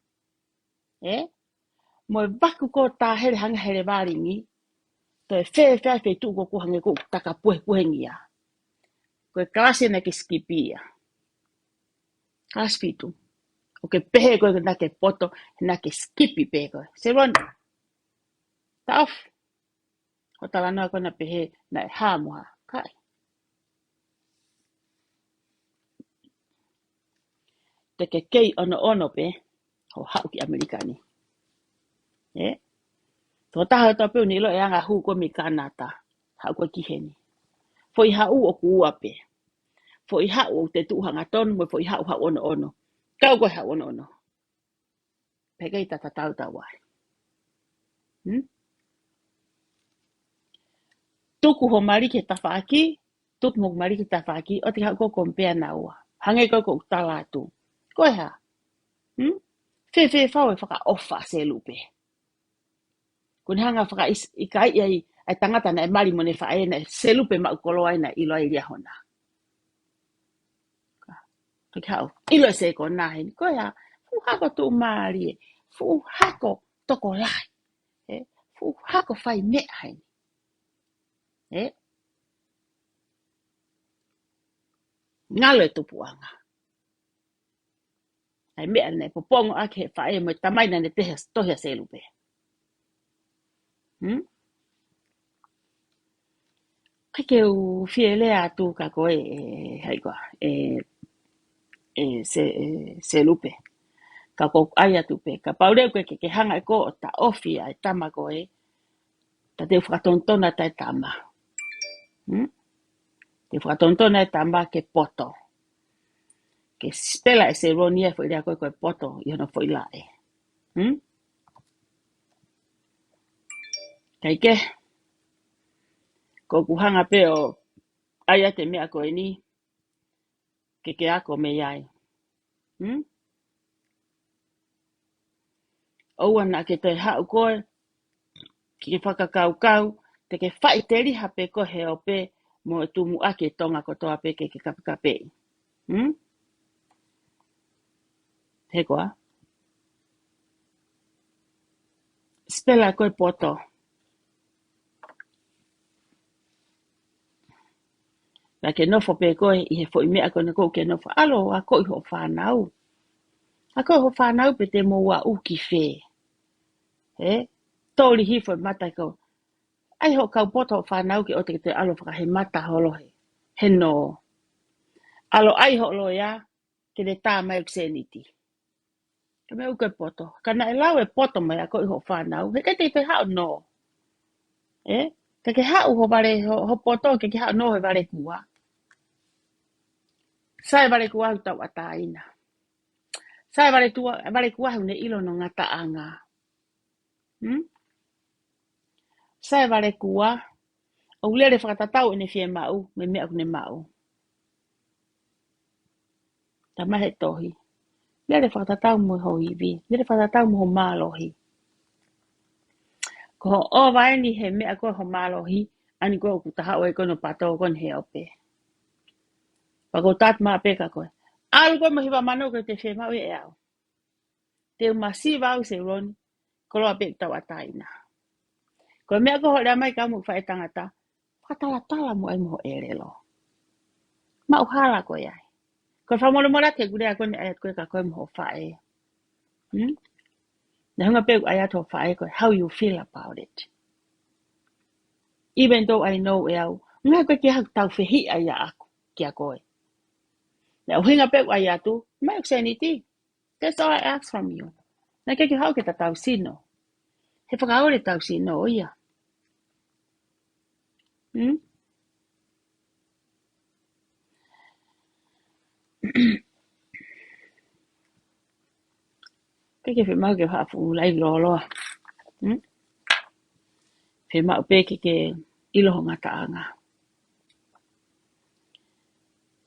Mo e waku ko tā here hanga here waringi. To e whee tu ko hange ko taka puhengi a. Koe kalasi na ke skipi ia. Kalasi fitu. O ke pehe koe na ke poto, na ke skipi pehe koe. Se roni. Ta off. Ho tala noa koe na pehe na e hāmoha. Kai. te ke kei ono pe, ho hau ki Amerikani. Tō taha tō pēu ni ilo e anga hu ko mi kanata, hau ko ki heni. Fo I hau o ku ua pe. Fo I hau o te tuhanga tonu, mo fo I hau ono. Kau ko hau ono. Pekei tata tau tau wai. Tuku ho marike tawhaaki, tuku mo marike tawhaaki, o te hau ko kompea na ua. Hange ko utala tu. Koe ha? Fe whau e whaka ofa se lupe. Kun hanga whaka I kai ai tangata na e mari mo ne whae na se lupe ma ukolo ai na ilo ai ria hona. Koe hau, ilo e se ko nahen. Koe ha, fu hako tu maari e. Fu hako toko lai. Fu hako whai mea hain. Ngalo e tupuanga. Ai mea ne popongo ake he whae mo tamaina ne te tohia se lupe. Kai ke u fielea tu ka koe hai koa se lupe. Ka ko ai atu pe. Ka paureu ke hanga e ko o ta ofi ai tama koe. Ta te whakatontona tai tama. Te whakatontona e tama ke poto. Ke spela e se ronia fo irea koe poto I hono fo ilae. Kai ke. Ko kuhanga pe o ai te mea koe ni. Ke ako me iai. Oua na ke te hau koe. Ki ke whakakau, te ke whai te riha pe ko he o pe, mo e tumu ake tonga ko toa pe ke kapikape. He koa. Spela koe poto. La ke nofo pe koe, I he fo I mea koe na kou ke nofo. Alo, a koe ho whanau. A koe ho whanau pe te mo ua uki whē. Tōli hifo mata ko. Ai ho kau poto ho whanau ke o te alo whaka he mata holohe. He no. Alo ai ho lo ya, ke te tā mai ukseniti. Ka me uke poto. Kana e lau e poto mai a koe ho whanau. He kai te hao no. Ka ke hao ho vare ho poto, ke hao no he vare kua. Sai vare kua hu tau ataina. Sai vare kua hu ne ilo no ngata anga. Sai vare kua. O ulere whakatatau ene fie mau, me mea kune mau. Ta mahe tohi. Lere whakatatau mo ho iwi. Lere whakatatau mo ho mālohi. Ko ho o vaeni he mea koe ho mālohi, ani koe o kutahau e kono pato kon he ope. Pako tat maa peka koe. Alu koe mahiwa manu koe te fie mau e au. Te umasi vau se roni, koloa pek tau ataina. Koe mea koe ho rea mai kamu whae tangata, whakatala mo ai mo ere lo. Mau hala koe ai. Koe whamoromora te gurea kone ayat koe ka koe mo whae. Na hunga pek ayat ho whae koe, how you feel about it. Even though I know e au, ngā koe ki hak tau whihi ai a aku, kia koe. Na uhinga pek ayatu, mai ukseniti. That's all I ask from you. Na ke hau ke ta tau sino. He whakaore tau sino o ia. Ke whi ke hafu lai loloa. Whi mau pe ke iloho ngata anga.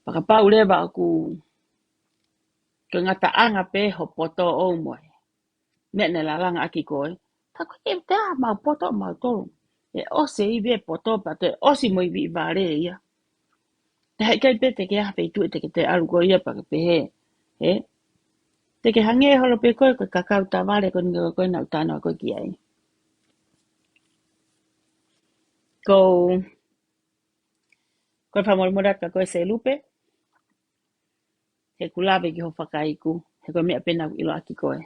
Pakapau lewa aku ke ngata anga pe ho poto o moe. Mea ne lalanga aki koe. Ta koe ke te a mau poto mau tolu. E ose I ve poto pa te osi mo I vi vare ia. Te hai kai pe te ke hape I tue te ke te aru koe ia pa ke pe he. Te ke hange holo pe koe koe kakau ta vare koe nga koe nau tāna koe ki ai. Koe whamoromora ka koe se lupe. He kulawe ki ho whakaiku. He koe mea pena ilo aki koe.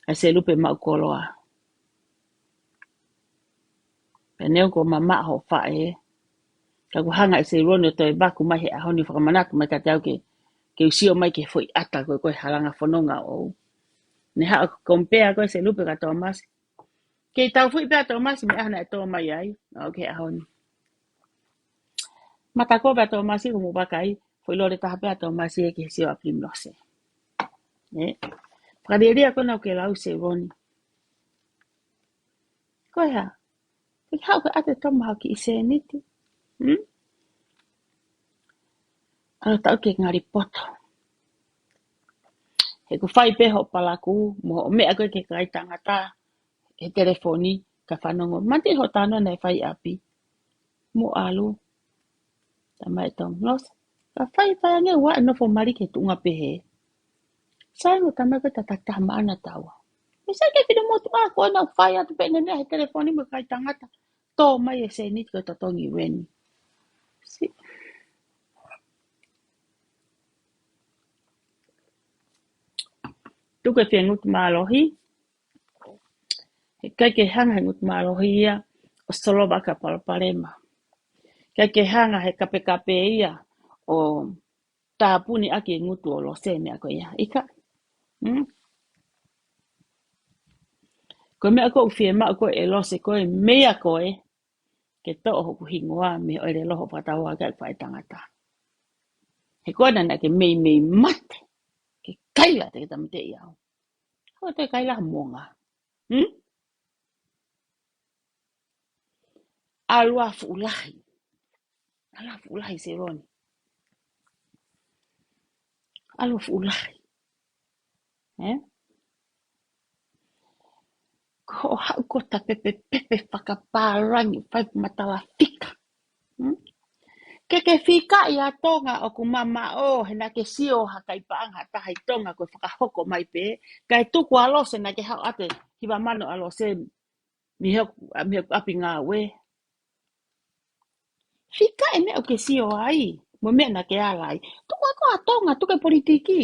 Ai se lupe mau koloa. Peneu ko mama ho whae. Ka ku hanga I se rono toi baku mai he ahoni whakamanatu mai ka te au ke usio mai ke fui ata koe halanga whanonga o. Ne haa kompea koe se lupe ka toa masi. Ke tau fui pia toa masi me ahana e toa mai ai. O ke ahoni. Mata ko pia toa masi kumu bakai. Fui lore taha pia toa masi e ke sio a plim lose. Whakareria kona ke lau se roni. Koe ha. Ke hau ke ate toma hau ki I se niti. Ano tau ke ngari poto. He ku whai peho palaku. Mo o mea koe ke kai tangata. He telefoni. Ka whanongo. Manti ho tano nei whai api. Mo alu. Tamai tong los. Ka whai ange wa no fo mari ke tunga pehe. Sai mo tamai ko tatakta maana tawa. Misal ke fido mo tuwa ko na whai atu pe nene he telefoni mo kai tangata. To mai e se niti ko tatongi weni. Si. Tuke whia ngut mālohi. He kai ke hanga he ngut mālohi ia. O Slovakia Palparema. Kai ke hanga he kape ia. O tāpuni aki ngutu o lo se mea koe ia. Ika. Koe mea koe whia maa koe e lo se koe mea koe. Ke to'o hoku hingoa me oere loho pataua kai whai tangata. He koe nana ke mei mate. Ke kaila te tamate iau. Hau te kaila monga. Alua fuulahi. Alua fuulahi se roni. Alua fuulahi. Ko hau ko ta pepe whakapārangi whai matala fika. Ke whika I a tonga o ku mama o hena ke sio haka I paanga tahai tonga ko whakahoko mai pe. Kai tuku alose na ke hau ate hiwa mano alose mihok api ngā we. Whika e mea o ke sio ai. Mo mea na ke alai. Tuku ako a tonga, tuku e politiki.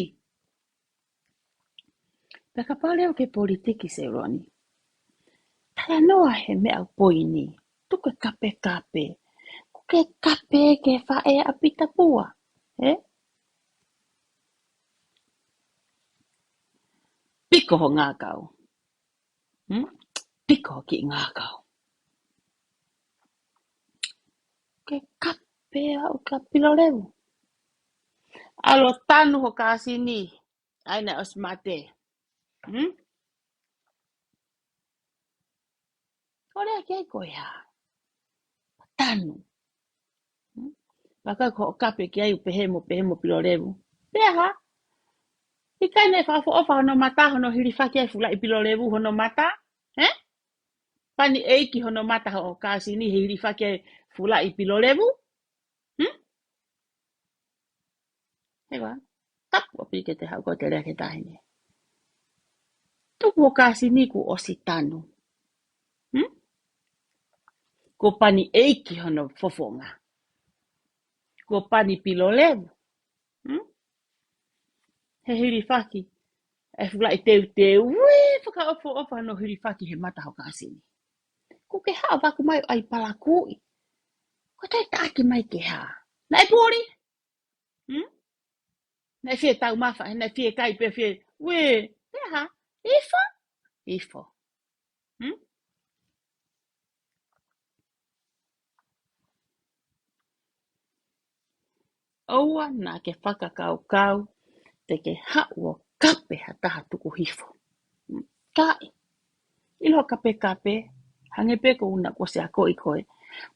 Peka pale o ke politiki se roni. Tala noa he mea o poini. Tuku e kape. Ke kape ke whae a pita pua. Piko ho ngā kau. Piko ki ngā kau. Ke kape a o ka pilorewu. Alo tanu ho kasi ni. Aina o smate. Ore a kei koe ha. Tanu. Paka ko kape ki ai pehemo pilorewu. Pea ha. Ika nei whafo ofa hono mata hono hiriwhaki ai fula I pilorewu hono mata. Pani eiki hono mata ho kasi ni hiriwhaki ai fula I pilorewu. Hewa. Tapu o pike te hau ko te rea ke tahine. Tuku o kasi ni ku osi tanu. Ko pani eiki hono fofonga. Ko pani pilorewu. He hiriwhaki. E fula I teu. Wee, whaka ofa no hiriwhaki he mata ho kasi ni. Ko ke haa waku mai ai palakui. Ko tai taaki mai ke haa. Nai pori? Nai fie tau mawha, nai fie kai pe fie. Wee, he haa. Ifo. Oua nā ke whakakau te ke haua kape ha taha tuku hifo. Kai. Ilo kape. Hange pe ko una ko se a koi koe.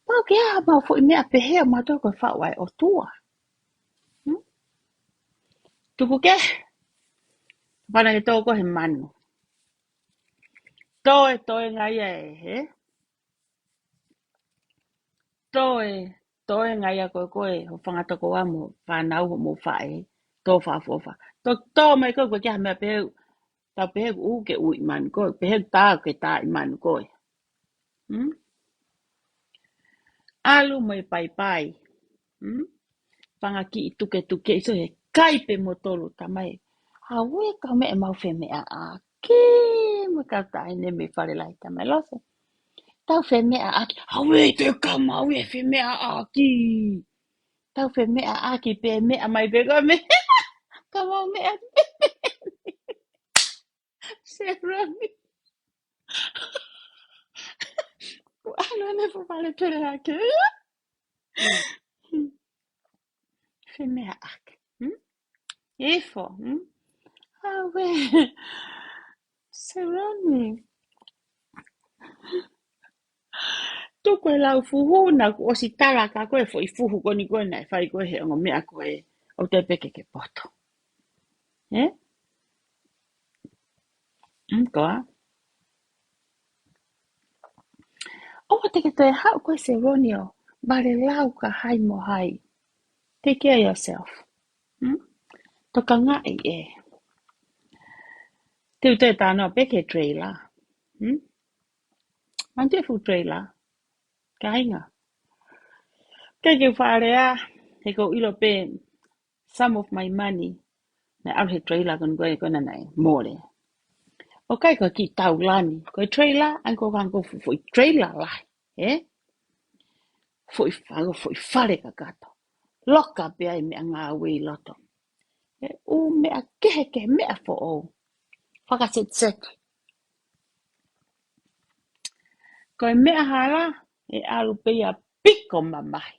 Pau ke aha mau fo I mea pehea mato koe whawai o tua. Tuku ke? Pana ke tōko he manu. Toe ngai e he. Toe ngai a koe ho whangatako a mo whanau ho mo whae. Tō whafofa. Tō mai koe kia mea peheu. Tau peheu u ke ui manu koe. Peheu tā ke tā I manu koe. Alu mai pai. Panga ki I tuke. Iso he kaipe mo tolu tamai. Hawe ka mea mau wheme a. Ke mo ka tae ne me whare lai tamai lose. Tau fe mea aki. Hawe te kama we fe mea aki. Tau fe mea aki pe mea mai pe ka me. Kama mea se rami. Ano ne fo pale pere ake. Fe mea aki. Ifo. Hawe. Se rami. Tu koe lau fuhu na ku o si tala ka koe fo I fuhu koni koe nai whai koe he ongo mea koe o te peke ke poto. Eh? Koa. O te ke toi hau koe se ronio. Bare lau ka hai mo hai. Take care of yourself. Toka ngai e. Te te tāna peke trailer. Man te fu trailer. Ka inga. Ke wharea. He ko ilo pe some of my money. Na au he trailer kon koe kona nei. More. O kai ko ki tau lani. Koe trailer. An ko kanko fu trailer lai. Eh? Foi whare ka kato. Loka pe ai mea ngā wei loto. O mea kehe mea fo o. Whakaset. Koe mea hala e alu pe ia piko mamai.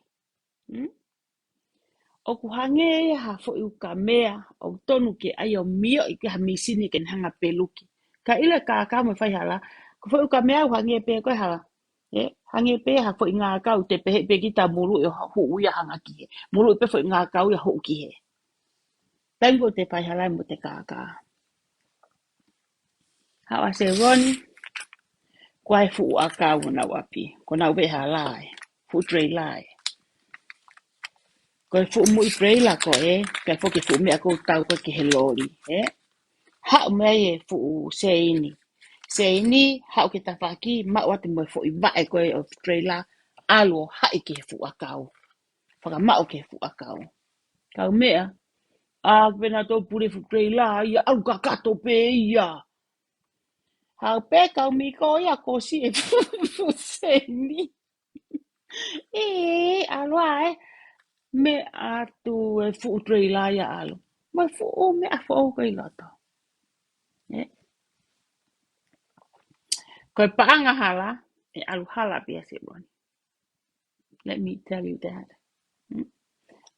O ku hange e ha fo i ka mea o tonu ke ai o mio I ke ha misini ke hanga peluki. Ka ila ka mo whai hala. Ko fo i ka mea o hange pe koe hala. Hange pe ha fo I ngā kau te pehe pe ki ta muru I hu uia hanga ki he. Muru I pe fo I ngā kau I hu ki he. Tango te whai hala mo te ka. Hawa se roni. Kwai fu a kau na wapi. Ko na weha lai. Fu trei lai. Koe fu mui trei la ko e. Kai fo ke fu mea ko tau ko ke he lori. Hau mea e fu se ini. Se ini hau ke tawhaki. Mau ate mo fu I vae koe o trei la. Alo hai ke fu a kau. Whaka mau ke fu a kau. Kau mea. A pena tō pure fu trei la. Ia au ka kato pe ia. Hau pe kau miko ia ko si e fu se ini. Alo ai. Me atu e fu trei la ia alo. Ma fu o me a fu o kai lata. Koe paanga hala, e alu hala pia se wani. Let me tell you that.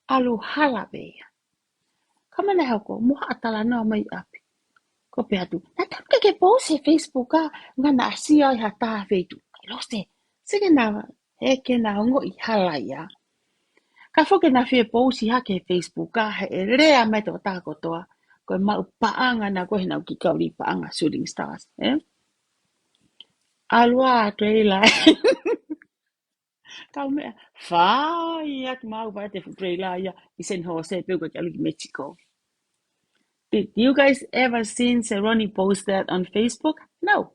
Alu hala pia. Kamana hauko, moha atala noa mai api. Ko pe atu, nata ke pose Facebook a, ngana asia I hata feitu. Lose, sige na, heke na hongo I hala ia. Ka foke na fie pose ha ke Facebook a, he e rea mai to tako toa. Koe mau paanga na koe na ki kauri paanga shooting stars. Alua trailer. Kau mea, whai atu mau vai te trailer ia, I sen hoa se peuka ki alu Mexico. Did you guys ever seen Seroni post that on Facebook? No.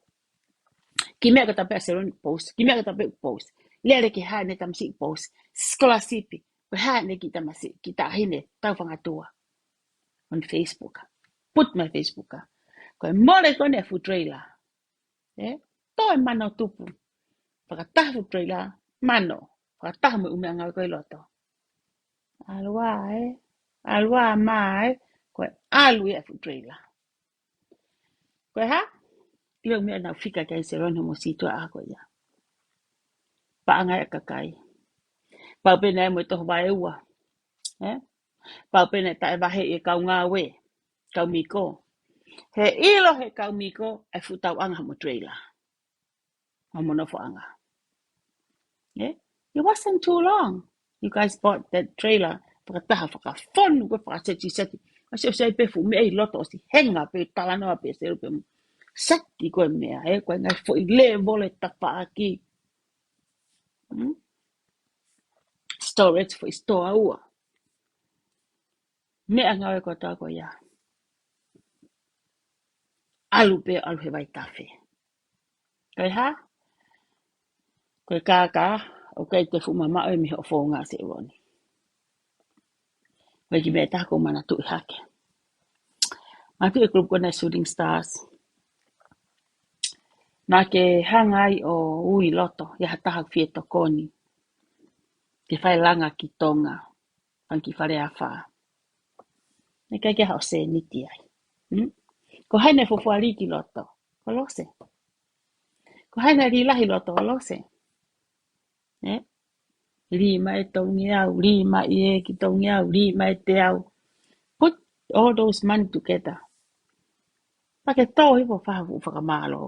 Ki mea ka tapea Seroni post. Ki mea ka tapea post. Lere ki hae ne tamasi post. Skola sipi. Ko hae ne ki tamasi. Ki tahine. Tau whangatua. On Facebook. Put my Facebook. Ko e mole kone fu trailer. Toi mano tupu. Whakataha fu trailer. Mano. Whakataha mo umea ngau koe loto. Alua mai. Koe alu ia fu trailer. Koe ha? Ilo mea na fika kai se ron homo situa ako ia. Paanga ia kakai. Pau pena e mo toho vai ua. Pau pena tae wahe e kau ngā we. Kau miko. He ilo he kau miko e futau anga mo trailer. Homo fo anga. It wasn't too long. You guys bought that trailer. Whakataha whakawhonu koe whakaseti. Asi o sei pefu mea I loto o si henga pe talanoa pe se rupe mo. Sati koe mea, koe ngai fo I le vole tapa aki. Storage fo I stoa ua. Mea ngau e koe tako ia. Alu pe alu he vai tafe. Koe ha? Koe kāka, o kei te fu mama o mi ho fo ngā se roni. Koe ki mea tako mana tu I hake. Matu e grup kona Shooting Stars. Nā ke hanga ai o ui loto, ia hataha fie tokoni. Ke whai langa ki tonga, panki whare a whaa. Ne kai ke hao se niti ai. Ko haina fofuari ki loto, ko lose. Ko haina ri lahi loto, ko lose. Lima e tongi au, lima i e ki tongi au, lima e te au. Put all those money together. Pake tō hipo whahavu whakamalo.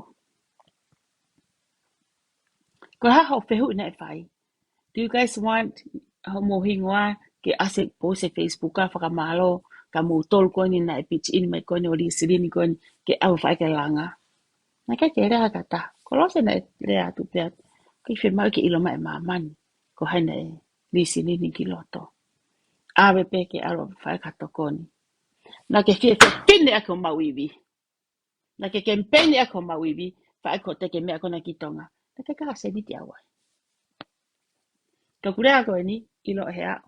Ko haho whehu ina e whai. Do you guys want homo hingoa ke ase pose Facebook a whakamalo ka mu tolu koni na e pitch in mai koni o li sirini koni ke au whai ke langa. Na kai ke rea kata. Ko lose na e rea tu pia. Kai whi ke ilo mai mamani. Ko haina e li sirini ki loto. Awe pe ke alo whai kato koni. Na ke fie pine ako mawiwi. Na ke kempeni ako mawiwi. Whai ko te ke mea kona ki tonga. Na ke kaha se niti awai. Ka kurea koe ni, ilo hea.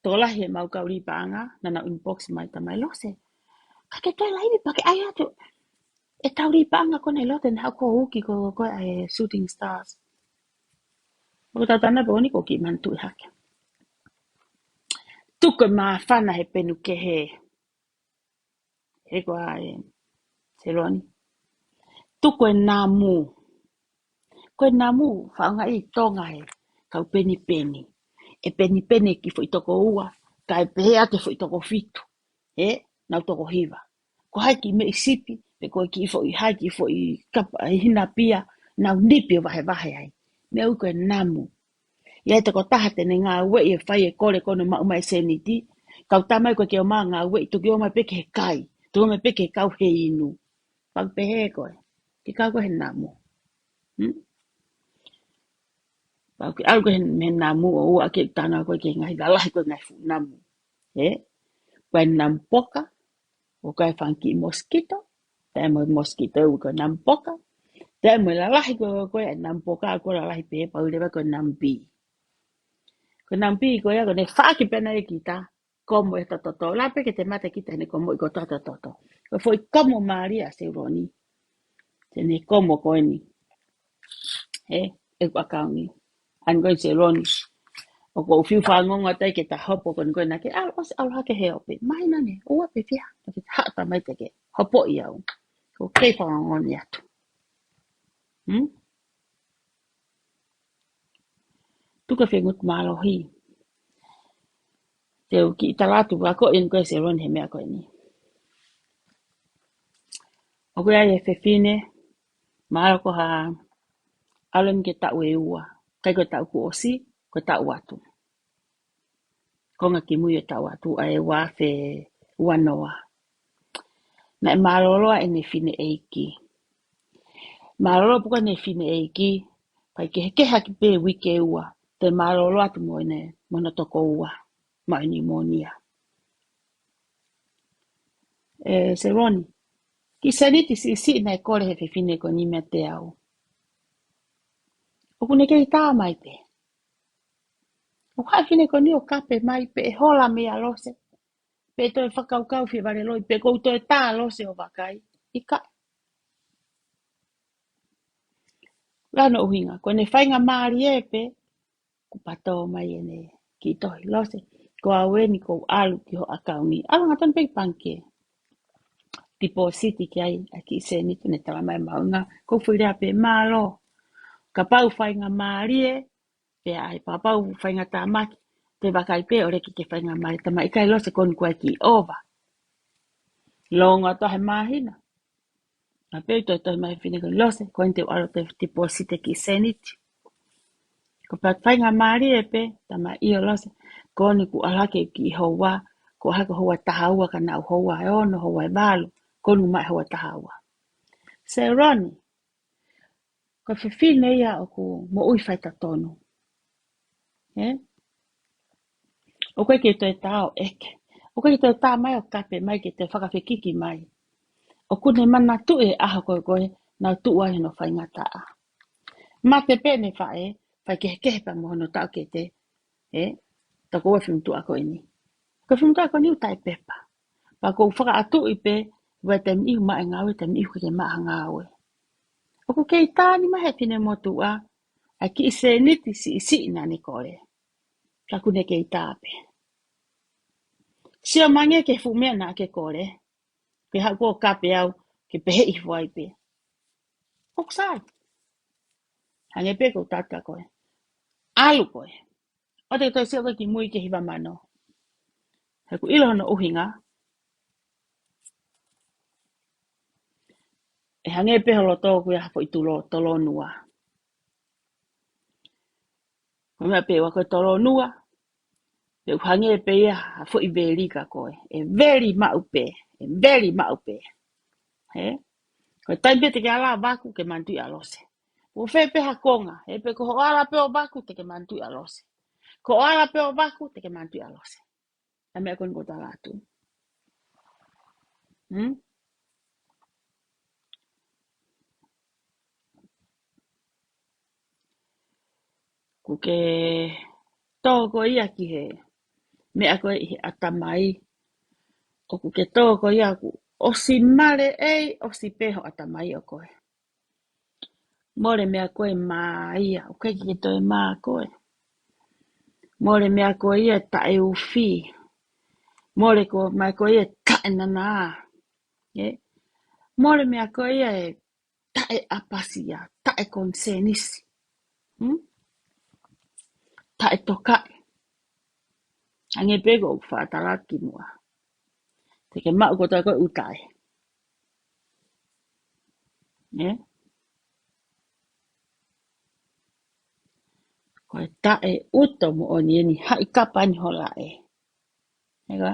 Tola he mau kauri paanga, nana inbox mai tamai lose. Ka ke toi laivi pake ai atu. E tauri paanga kone lote na hako uki ko koe ai shooting stars. Mo tatana po ni ko ki mantu i hake. Tuko maa whana he penu ke he. He koa se roni. Tuko e nā mū. Koe nā mū, whaanga i tonga he. Kau peni peni. E peni peni ki fo i toko ua. Ka e pehe ate fo i toko fitu. Nau toko hiva. Ko haiki me i sipi, pe koe ki fo i haiki fo i kapa i hina pia, nau nipi o vahe vahe ai. Me au koe namu. Ia te ko taha tene ngā ue i e whai e kore kono ma umai seniti. Kau tamai koe ke o maa ngā ue i tuki o mai peke he kai. Tuki o mai peke he kau he inu. Pau pehe koe. Ki kau koe he namu. Pau ki au koe he namu o ua ke utana koe ke ngai lalahi koe ngai fu namu. Koe nampoka. O kai whanki mosquito, te mo mosquito u ko nampoka, te mo lalahi ko e nampoka ko lalahi pe pa u lewa ko nampi. Ko nampi ko ia ko ne whaaki pena e kita, komo e tatoto, la pe ke te mate kita ne komo i ko tatoto. Ko foi komo Maria se uroni, te ne komo ko ni, e kwa kaungi, an koe se uroni. O ko fiu whangonga tai ke ta hopo kon koe na ke al hake he ope. Mai na ne, ua pe fia. Ke ta hata mai te ke hopo i au. Ko kei whangongoni atu. Tuka whengut malo hi. Te u ki talatu wako in koe se ron he mea koe ni. O koe ai e whewhine, malo ko ha alem ke tau e ua. Kai koe tau ku osi, koe tau atu. Konga ki mui e tau atu a e wafe uanoa. Na e maloloa e ne whine eiki. Maloloa puka ne whine eiki, pai ke heke haki pe wike ua, te maloloa tu moine, mona toko ua, mai pneumonia. Se roni, ki saniti si na e kore he whine ko ni mea te au. O kune kei tā mai pe. O kai whine ko ni o kape mai pe e hola mea lose. Pe toi whakaukau whi vare loi, pe koutou tā lose o wakai. Ika. Lano uhinga, ko ne whainga maari e pe, ku pato mai e ne ki tohi lose. Ko aweni ko alu ki ho akaungi. Alu ngatan pe panke. Tipo city ki ai, a ki se ni tune tala mai maunga. Ko whirea pe malo. Ka pau whainga maari e, pe ai papau whainga tāmaki. Te wakai pe ore ki ke whainga maari. Tama ikai lose konu kua ki ova. Longa tohe mahina. Ma pe toi toi mai whine ko lose. Koen te aro te tipo city ki se niti. Ko pat whainga maari e pe, tama iyo lose. Koni ku alake ki hoa. Ko hako hoa tahaua ka nau hoa e ono hoa e balu. Konu mai hoa tahaua. Se roni. Ko whiwhine ia o ku mo ui whaita tonu. O koe ke toi tau eke. O koe ke toi tā mai o kape mai ke te whakawhikiki mai. O kune mana tu e aha koe koe nau tu ai no whainga taa. Ma te pene whae, whai ke hekehepa mohono tau ke te, ta koe whimtu ako ini. Ko whimtu ako ni utai pepa. Pa ko whaka atu i pe, wai tem ihu mai ngawe, tem ihu ke maa ngawe. O ku kei tāni mahe pine motua. A ki se niti si nani kore. Ka kune kei tāpe. Sio mange ke fumea na ke kore. Ke hako kape au ke pehe i fuai pe. Oksai. Hange pe ko tata koe. Alu koe. O te toi sio ki mui ke hiwa mano. He ku ilo no uhinga. E hange pe holo tō kuia hafo i tolo nua. Mea pe wako tolo nua. Pe hange pe ia hafo i veri ka koe. E veri maupe. E veri maupe. He? Koe taimpe te ke ala baku ke mantui alose. O fe pe hakonga. He pe ko ala pe o baku te ke mantui alose. Ko ala pe o baku te ke mantui alose. A mea kon kota latu. Ko ke tōko ia ki he. Mea koe i he atamai. O ku ke tōko ia ku. O si mare ei, o si peho atamai o koe. More mea koe maa ia. O kei ki toi maa koe. More mea koe ia tae uwhi. More ko mea koe ia tae nanaa. More mea koe ia e tae apasia. Tae konsenisi. Tae tokai. Ange pego o whaataraki mua. Te ke mau ko koe utai. Koe tae uto mo o nieni hai kapani hola e. Ega?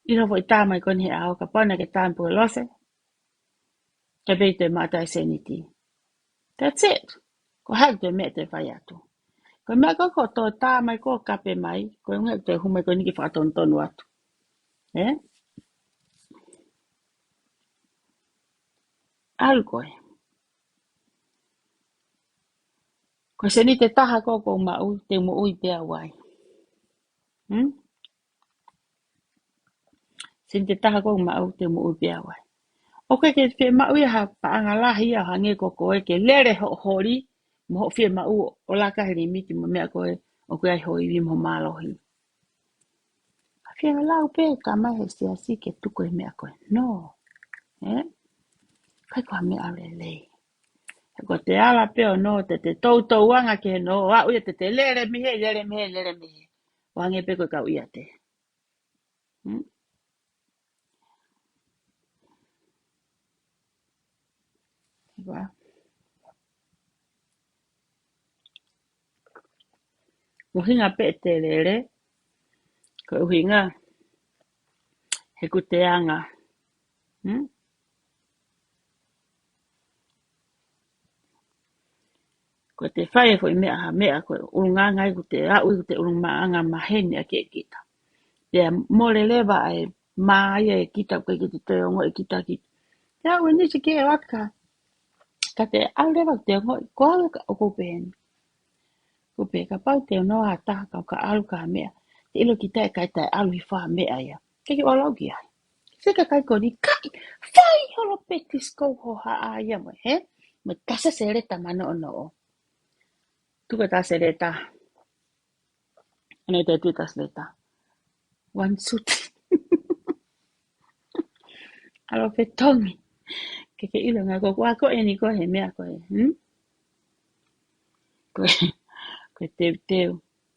Ino fo i tāmai koni he ao ka pana ke tāmpu e lose. Ke pei te mātai seniti. That's it. Ko hau te mea te whai atu. Ko mea ko tō tāmai ko kape mai. Ko unga te humai ko niki whātontonu atu. Alu koe. Ko se ni te taha koko mau te mo ui pea wai. Se ni te taha koko mau te mo ui pea wai. O ke whi mau ia ha paanga lahi a hange koko e ke lere ho hori mo ho whi mau o laka heri miti mo mea koe o koe ai hoi vi mo malohi. A whi lau pe ka mai he sia si ke tuko e mea koe. No. Kai koa mea le lei. Ko te ala peo no te tau wanga ke no a uia te lere mihe. Wange pe koe kau ia te. Uhinga pe te lere. Ko uhinga he ku te anga. Ko te whae fo i mea ko urunganga i ku te au i ku te urunganga mahene a ke kita. Pea mole lewa ai maia e kita koe ki te teongo e kita ki. Te au e nisi ke e waka. Ka te au lewa te ongo i ko alu o kupehen. Kupe ka pau te onoa a taha kau ka alu ka mea. Te ilo ki tae kai tae alu i whaa mea ia. Keki o lauki ai. Seka kai koni kai. Whai holo petis kou ho haa ia mo he. Me tasa se reta mano ono o. Tuka tasa reta. Ane te tuitas reta. One suit. Alo fe tongi. Keke ilo ngā ko wako e ni ko he mea ko e. Koe teu.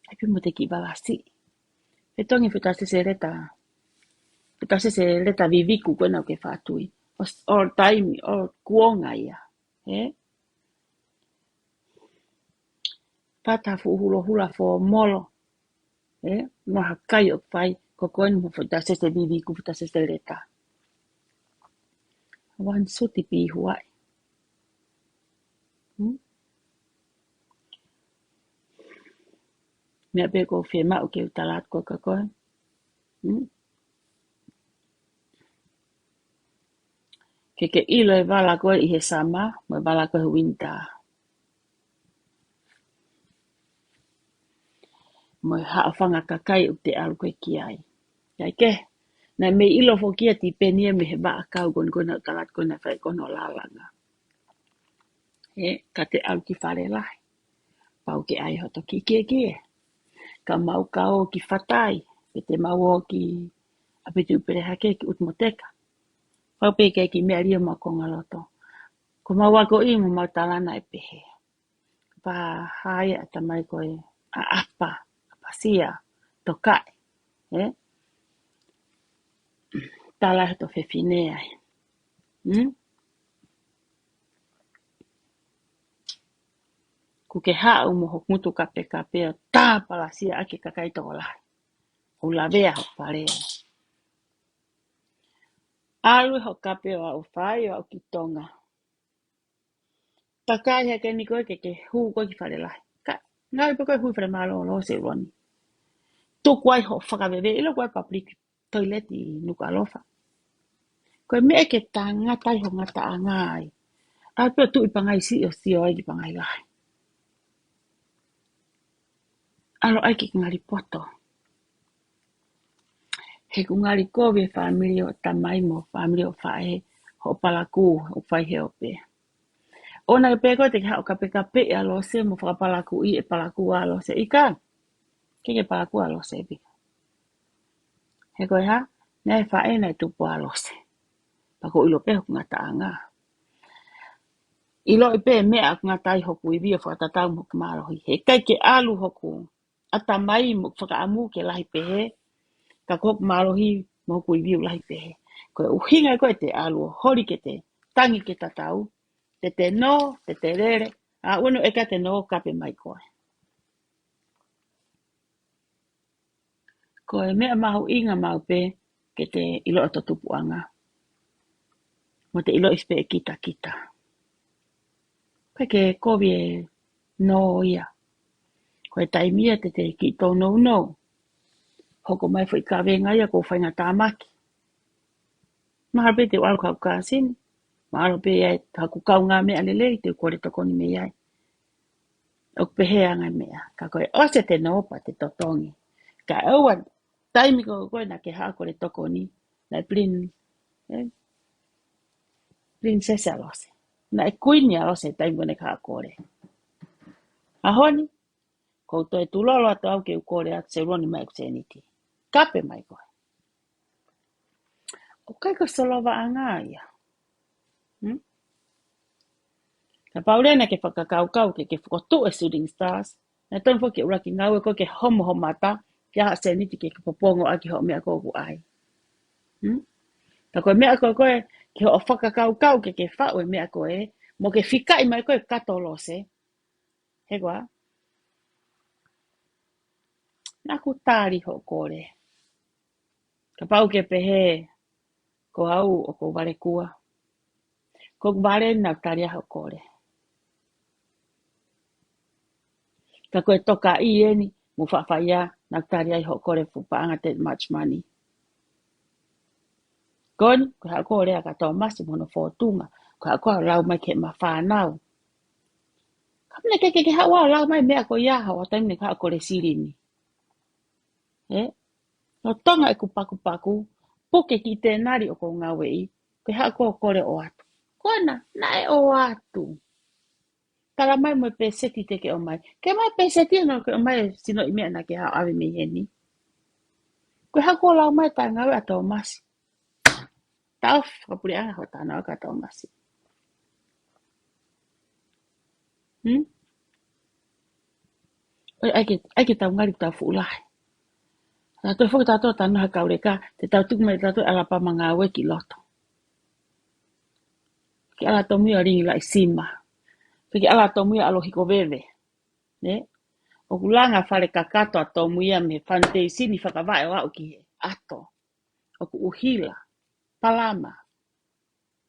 Ai mo te ki balasi. Fe tongi fe tasa se reta. Fe tasa se reta viviku koe nau ke whātui. O taimi, o kuonga ia. Pata fu hula fo molo. Noha kai o whai. Ko koe ni mo fe tasa se viviku fe tasa se reta. Wan suti pi huai. Mea pe ko whi mau ke utalat ko ka koe. Ke ilo e wala koe i he sama, mo e wala koe he winter. Mo e haawhanga kakai o te alu koe ki ai. Kai ke, Na me ilo fo kia ti penia me he ba kau kon kona talat kona fai kono lalanga. Ka te au ki whare lai. Pau ke ai hoto ki kia. Ka mau kao ki whatai. Pe te mau o ki apitu upere hake ki utmoteka. Pau pe ke ki mea ria ma konga loto. Ko mau wako i mo mau talana e pehe. Pa hae ata mai koe a apa, apasia, tokai. Tala to whewhinea. Ku ke hao mo hok mutu kape o tā palasia ake kakai toko lai. O la vea hok parea. Alu hok kape o au whai o au ki tonga. Takai heke ni koe ke hū koe ki whare lai. Ngai po koe hui whare malo o lo se roni. Tuku ai hok whakawewe ilo koe public toilet i nuka alofa. Koe mea ke tā ngatai ho ngata a ngai. Ai pia tu i pangai si o ai ki pangai lai. Alo ai ki ngari poto. He ku ngari kowe family o tamai mo family o whae ho palaku o whai he o pe. Ona e peko te hao kape a lo se mo whakapalaku i e palaku a lo se. Ika, ke palaku a lo se bi. He koe ha, nei whae nei tupu a lo se. Pako ilo pe hoku ngata a ngā. Ilo e pe mea ku ngata i hoku i via whakatatau mo kumarohi. He kai ke alu hoku. Ata mai mo whakaamu ke lahi pehe. Ka koku marohi mo hoku i via lahi pehe. Koe uhinga koe te alu o hori ke te tangi ke tatau. Te no, te rere. A uno eka te no kape mai koe. Koe mea mahu inga mau pe ke te ilo ato tupuanga. Mo te ilo ispe e kita. Koe ke kovi e no ia. Koe taimia te kito no. Hoko mai fo i ka venga ia ko whainga tāmaki. Mahara pe te waru kau kāsini. Mahara pe ai haku kau ngā mea lelei te kore tokoni me iai. Ok pehea ngai mea. Ka koe ose te nopa te totongi. Ka aua taimi koe na ke haa kore tokoni. Na prinsesa lose. Na e kuini a lose taimi kone ka haa kore. Ahoni. Koutou e tulolo ato au ke ukore atu se roni mai kuseniti. Kape mai koe. O kai ko solova a ngā ia. Ka paurena ke whakakaukau ke whakotu e shooting stars. Na tonu fo ke uraki ngau e koe ke homo mata. Ke haa se niti ke popongo aki ho mea koku ai. Ka koe mea koe ke ho whakakaukau ke whau e mea koe. Mo ke whikai mai koe katolo se. He koa. Nā ku tāri ho kore. Ka pau ke pehe. Ko au o ko wale kua. Ko wale nau taria ho kore. Ka koe toka i eni. Mu whawhaia nau taria ho kore fupaanga te much money. Koni, ko hao kore a katoa masi mono fōtunga. Ko hao kore lau mai ke ma whanau. Kapne ke hao lau mai mea ko ia hao. Taimne ka hao kore sirini. No tonga e ku paku. Puke ki te nari o ko ngā wei. Ko hao kore o atu. Kona, na e o atu. Tala mai mo pe seti te ke o mai. Ke mai pe seti no ke o mai sino i mea na ke hao awe me heni. Ko hao lau mai ta ngau a tau masi. Tau whakapuri anga ho tāna o ka tau masi. Ai ke tau ngari tau fuulahi. Nā toi whaka tātou tāna ha kaureka, te tau tuku mai tātou alapa mga awe ki loto. Ki ala tau mui a ringi lai sima. Ki ala tau mui a alohiko vewe. O kulanga whare kakato a tau mui a me whantei sini whakawai o au ki he ato. O ku uhila, palama.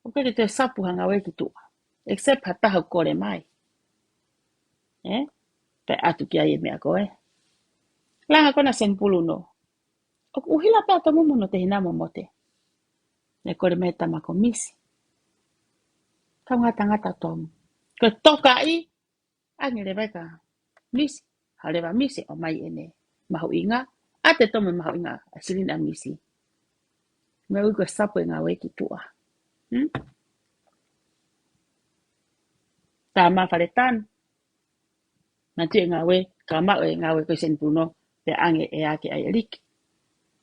O kere te sapu hanga we ki tua. Except hataha kore mai. Pe atu ki ai e mea koe. Langa kona senpulu no. O uhila pe ato mumu no te hinamo mote. Ne kore me tamako misi. Kau ngata tomu. Ko toka i. Ange le vai ka misi. Halewa misi o mai ene. Mahu inga. Ate tomu mahu inga. Asilina misi. me uko sapo ngā we ki tua. Tā mā whare tānu. Nā tu ngā we, ka mao e ngā we koe sen puno, pe ange e ake ai riki.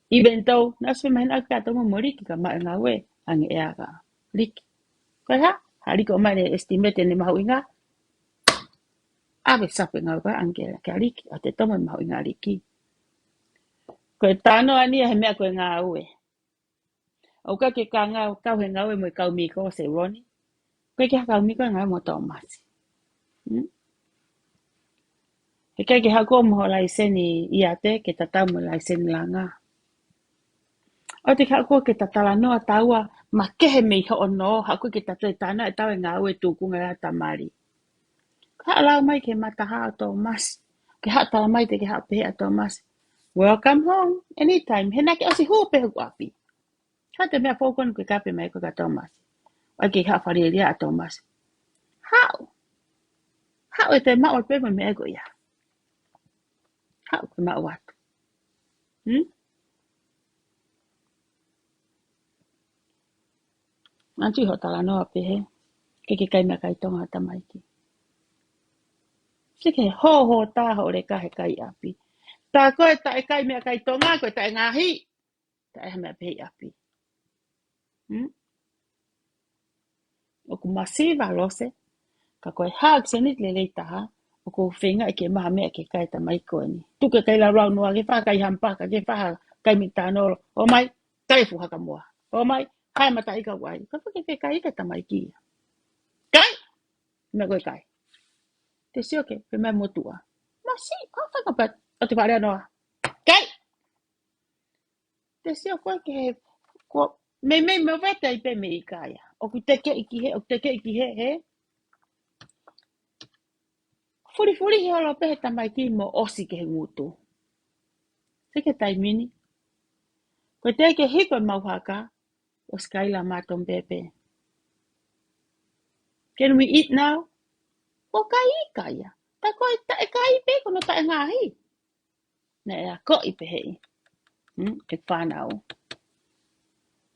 Even though, nā supe mahin au ka tomo mo riki, ka mao ngā we, ange e aka riki. Koe ha riko o mai ne estimate ne mahu inga, awe sapo ngā we ange e ake riki, o te tomo mahu inga riki. Koe tāno ani he mea koe ngā ue. O ka ke ka ngā kau he ngā ue mo i kau miko se roni. Koe ke ha kau miko ngā mo tō masi. He kai ke hako mo laiseni i ate ke tatau mo laiseni la ngā. O te hako ke tatala noa taua ma kehe mei ho no hako ke tatau e tāna e tau e ngā ue tūkunga rā tamari. Ka alau mai ke mataha o tō masi. Ke ha tala mai te ke ha pehe a tō masi. Welcome home, anytime. He nake o si hua pehe ku api. Ha te mea fōkonu ke kape mai ko ka tō masi. Wai ke ha whareria a tō masi. Hau? Hau e te mao pepe me ego ia. Hau ke mao watu. Nanti ho tala noa pehe. Ke kai mea kai tonga tamaiki. Se ke ho tā ho re ka he kai api. Tā koe ta e kai mea kai tonga, koe ta e ngahi. Ta e mea pehe api. O ku masiva lose. Ka koe haak senit le leita ha. O ku whenga e ke maha mea ke kai tamaiko ni. Tuke kai la rau noa, ke wha kai hampaka, ke wha kai mita noro. O mai, kai fuhaka mua. O mai, hai mata ika wai. Ka whake kai ika tamaiki. Kai! Mea koe kai. Te sioke, pe mea motua. Ma si, ka whakapat. O te wharea noa. Kai! Te sio koe ke he, me weta i pe me i kaya. O ku teke iki he, o ku teke iki he. Furi he olo pehe tamaiki mo osi ke he ngutu. Se ke taimini. Koe teke hiko mauhaka, o skaila maton pepe. Can we eat now? O kai i kaya. Ta koe ta e kai pe kono ta e ngahi. Na e a ko i pehe i. Ke whanau.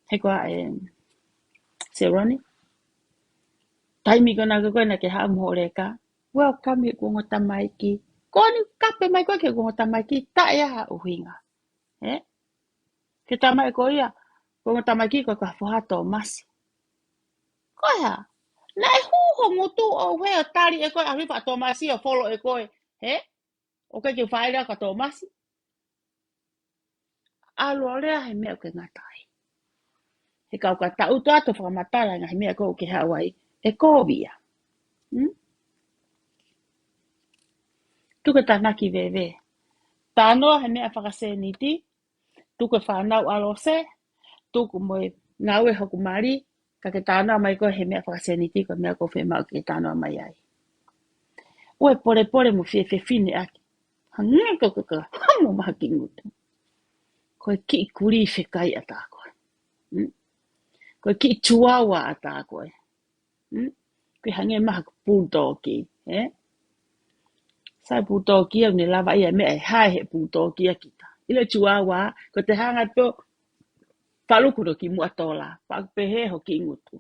He koa se roni. Taimi kona koe na ke haa mhore ka. Welcome he kungo tamaiki. Koa ni kape mai koe ke kungo tamaiki. Ta e aha uhinga. Ke tamai koe ia. Kungo tamaiki koe ka fuhato masi. Koe ha. Na e huho ngutu o hea tari e koe a ripa to masi o follow e koe. O koe ke whaera ka to masi. Alorea he mea ke ngatai. He kau ka tau to ato whakamatara ngā he mea koe ke Hawaii. E kōwia. Tuka tanaki vewe. Tānoa he mea whakaseniti. Tuka whanau alo se. Tuku moe ngaue hoku mari. Ka ke tānoa mai koe he mea whakaseniti. Ko mea koe whemau ke tānoa mai ai. Oe pore mo whine aki. Hangia kaka. Hamo maha ki ngutu. Koe ki kuri whikai a tā koe. Koe ki tuawa a tā koe. Koe hange maha putoki. Sai putoki au ne lava ia mea e hae he putoki a kita. Ile tuawa, ko te hanga to palukuro ki mua tola. Pakpehe ho ki ngutu.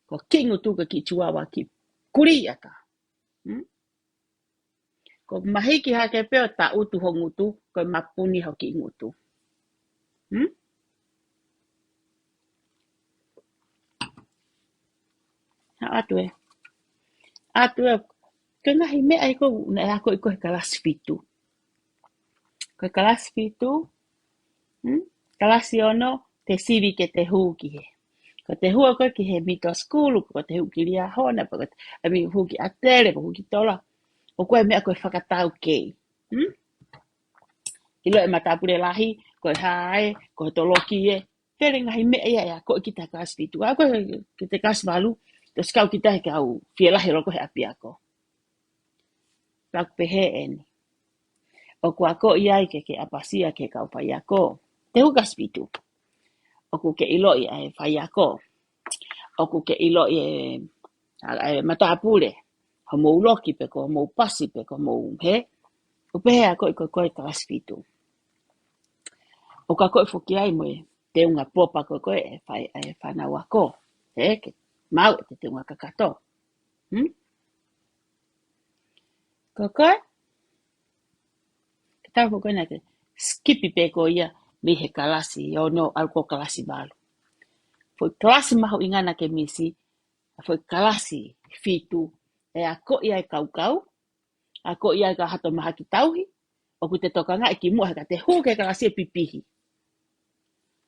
Ko ki ngutu ka ki tuawa ki kuri a tā. Ko mahiki hake peo ta utu ho ngutu, ko mapuni ho ki ngutu. Ha atue. Atue, ke ngahi mea iko, na e ako iko he kalasi fitu. Ko he kalasi fitu, kalasi ono, te sivi ke te huu ki he. Ko te hua koe ki he mito skulu, ko te huu ki ria hona, ko te huu ki atere, ko huu ki tola. O koe mea koe whakatau kei. Ilo e matapure lahi, koe hae, koe toloki e. Tere ngahi mea ia koe ki te kalasi fitu. A koe ki te kalasi malu, te skau ki tahi ka au whielahi loko he api ako. Laku pehe eni. O kua ko iai ke apasia ke kau whai ako. Te hukas pitu. O ku ke ilo i e whai ako. O ku ke ilo i e matapure. Ho mou loki peko, mou pasi peko, mou he. O pehe ako i koe kalasi pitu. O ka koe whuki ai moe. te unga popa koe e whanau ako. Ke mau te unga kakato. Koe, ke tau koe na te skipi pe ko ia mi he kalasi, o no alko kalasi balu. Foi kalasi maho ingana ke misi, foi kalasi fitu, e ako ia e kau, ako ia e ka hato maha ki tauhi, o ku te toka ngā e ki mua heka te hū ke kalasi e pipihi.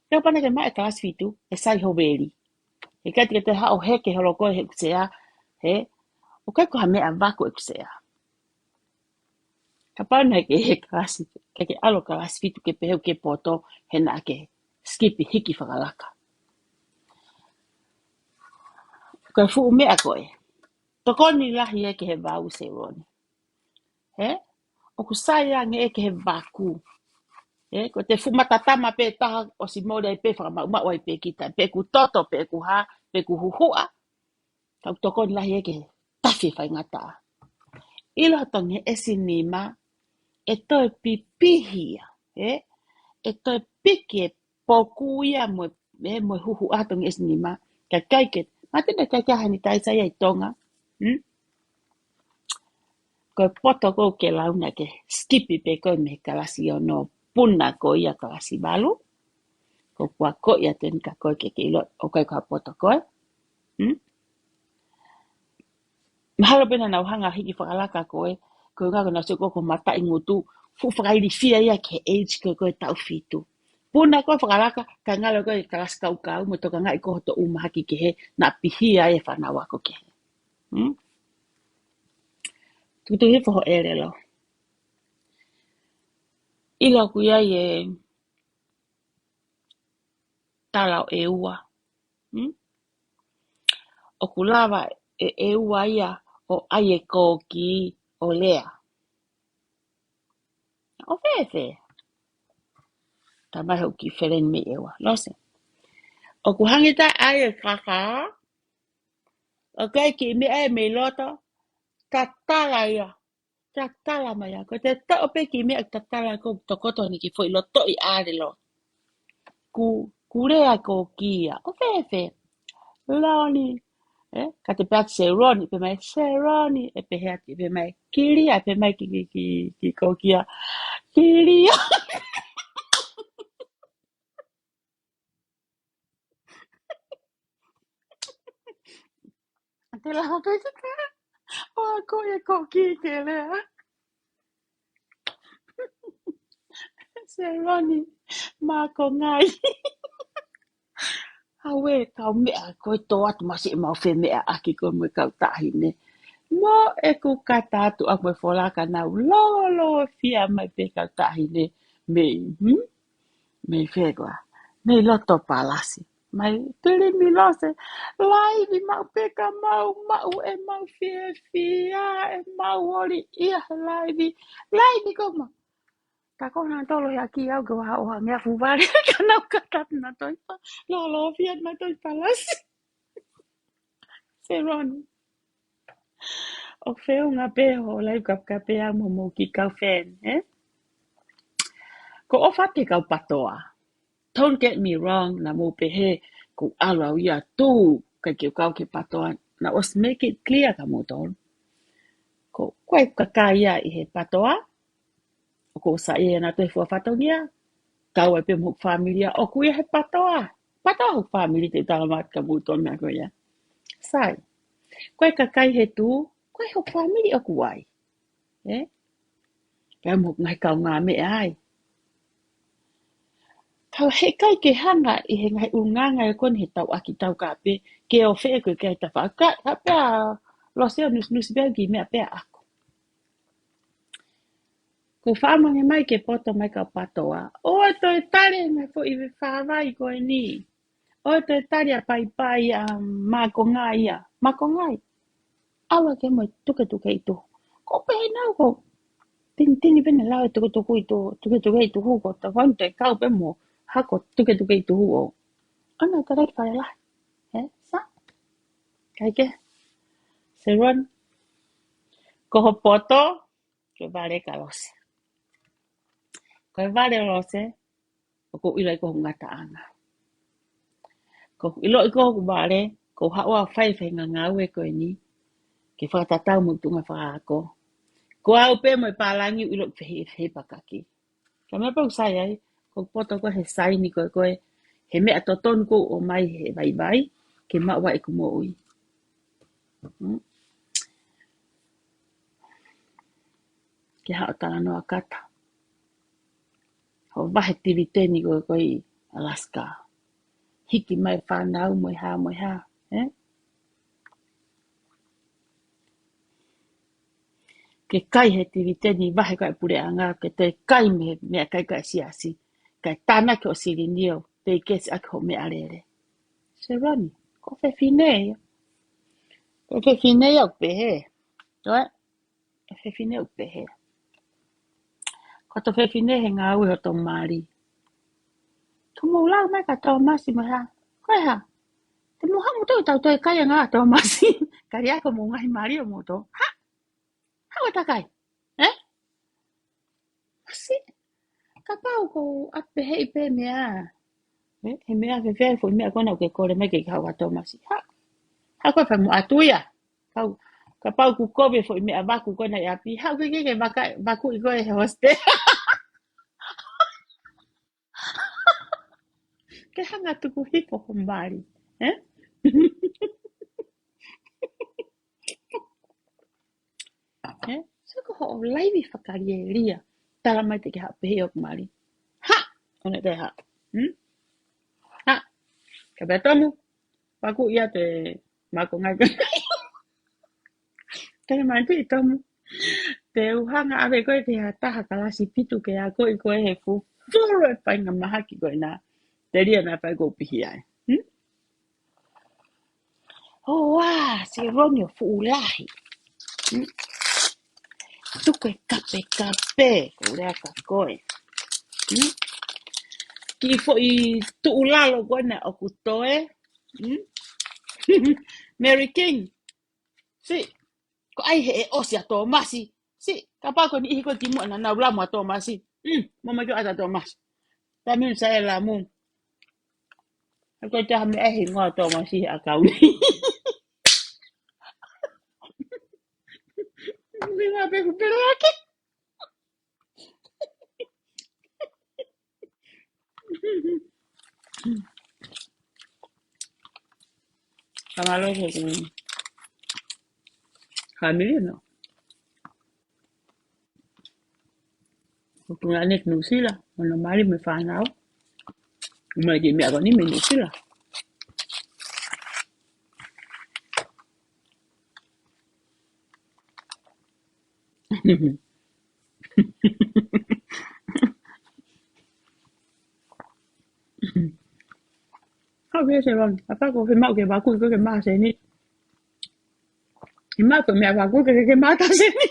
Kau pana ke mai e kalasi fitu, e sai ho veri. E kai te hao heke holo koe he kusea, he, o kai koha mea wako e kusea. Ka pana ke he kalasi, ke alo kalasi fitu ke peheu ke poto, he na ke skipi hiki whakalaka. Koe fu mea koe. Tokoni lahi e ke he wau se roni. He? O ku sai ange e ke he waku. He? Ko te fu matatama pe taha o si mōre e pe whakamau e pe kita. Pe ku toto, pe ku ha, pe ku huhua. Kau tokoni lahi e ke he tafi whai ngata. Ilo hatongi e sinima e toi pipihia. He? E toi piki e poku ia mo huhu atongi e sinima. Ka kaiket. Matene kai kahani taisa ia i tonga. Ko poto ko ke launa ke skipi pe ko me kalasi o no puna ko ia kalasi balu. Ko kua ko ia ten ka ko ke ilo o kai ka poto ko. Mahalo pena na hanga hiki whakalaka ko e. Ko ngā kona se ko mata ingutu. Fu whakairi fia ia ke age ko tau fitu. Puna ko whakalaka ka ngalo ko i kalasi kau mo toka ngā i ko hoto umahaki ke he na pihia e whanawa ko ke he. Tutu he whaho ere lo. Ila ku ia e talau e ua. O ku lava e ua ia o aie kōki o lea. O whewhe. Ta mai hau ki wheren me ewa. Lose. O ku hangita aie kaka. O kai ki me ai me loto. Tatala ia. Tatala mai a. Ko te tau pe ki me ai tatala ko tokoto ni ki fwoi loto i aare lo. Ku rea kōki ia. O whewhe. Loni. Ka te pēat Seroni, pe mai Seroni, e pe heati, pe mai Kiria, pe mai ki kōkia. Kiria! Te laha pēta ka, o a ko e kōki ke lea. Seroni, mā ko ngai. Hawe, kau mea, koe tō atu masi e mau whe mea aki koe mui kau tahi ne. Mo e ku kata atu a koe wholaka nau, lolo fia mai pe kau tahi ne. Me whegoa, me loto palasi. Mai tiri mi lose, laivi mau peka mau e mau fia e mau ori ia laivi. Laivi koma. Ka kona tolo ya ki au ka waha oha ngea fuwari ka nau ka tatuna toipa. Lolo fia na toi palasi. Se roni. O wheu ngā peho lai ka pea mo ki kau when, Ko o whate kau patoa. Don't get me wrong, na mo pehe ko alo ia tū kai ke kau ke patoa. Na os make it clear ka mo tolu. Ko koe kakaia i he patoa. O ko sa ia na te fua whatongia. Kau e pe mhuk familia. O kuia he patoa. Patoa huk family te talamat ka mo tolu mea koe ia. Sai. Koe kakai he tū. Koe huk family o kuai. Kau mhuk ngai kau ngā mea ai. Kau he kai ke hanga i he ngai unganga e kone he tau aki tau ka pe ke o whea koe kai ta wha. Ka pea lo seo nusi pea ki mea pea ako. Ko whaamange mai ke poto mai ka patoa. Oe toi tare ngai fo i whawai koe ni. Oe toi tare a pai a mako ngai ia. Mako ngai. Awa ke moi tuke i tu. Ko pehe nau ko. Tini pene lau e tuke i tu hu ko. Ta wante kau pe mo. Hako tuke i tu hu o. Ana ka rei whare lai. Sa? Kai ke? Se ron. Koho poto. Ke vare ka lose. Koe vare lose. O ko ilai koho ngata anga. Ko ilo iko ku bale, ko hawa fai ngangau e ko ni. Ke whakatatau mo tunga whakaako. Ko au pe mo palangi ilo he pakaki. Ka mea pau sai ai, ko poto ko he sai ni koe, he mea toton ko o mai he vai, ke maua e kumo ui. Ke hao tala noa kata. Ho wahe tiriteni koe i Alaska. Hiki mai whanau moi ha. Ke kai he tiriteni wahe kai pure anga, ke te kai me mea kai siasi. Kai tāna ke o sirinio, te kesi ake ho mea arere. Se rani, ko fe finei. Ko fe finei au pehe. Toi, fe finei au pehe. Ko to fe finei he ngā ui ho tō maari. Ko mō lau mai ka tō masi mo ha. Koe ha. Te mō hamu tau toi kai ngā tō masi. Kari ako mō ngahi maari o mō tō. Ha? Ha o takai? Eh? Masi? Ka pau ko ape hei pe mea. He mea fe fea fo mea kona ke kore me ke hau a tō masi. Ha? Ha koe whai mo atuia. Pau. Ka pau ku kobe fo mea baku kona i api. Ha koe ke baku i koe he hoste. Ke hanga tuku hipo ho maari. Eh? Sako ho o laiwi whakari e ria. Tara mai te ke ha pehe o kumari. Ha! Ona te ha. Ha! Ka bea tomu. Paku ia te mako ngai ka. Kere mai tu i tomu. Te uhanga awe koe te ha taha kalasi pitu ke a koe koe he fu. Furu e pai ngā mahaki koe nā. Te ria nā pai kou pihi ai. Oh, wā! Se roni o fu ulahi. Tuko e kape. Ko rea ka koe. Ki fo i tu ulalo koe na o kutoe. Mary King. Si. Ko ai he e osi a tō masi. Si. Ka pako ni ihi koe ki mua na nau lamu a tō masi. Mama jo ata tō masi. Ta miu sa e la mu. A koe te hame ehi ngoa tō masi a kauni. Mi ngā peku pere ake. Kamalo ko family no. Ko tunga nek nusila. Ono mali me whanau. Uma ki mea koni me nusila. Hau ke se ron. Apa ko he mau ke baku ko ke maa se ni. He mau ko mea baku ke maa ta se ni.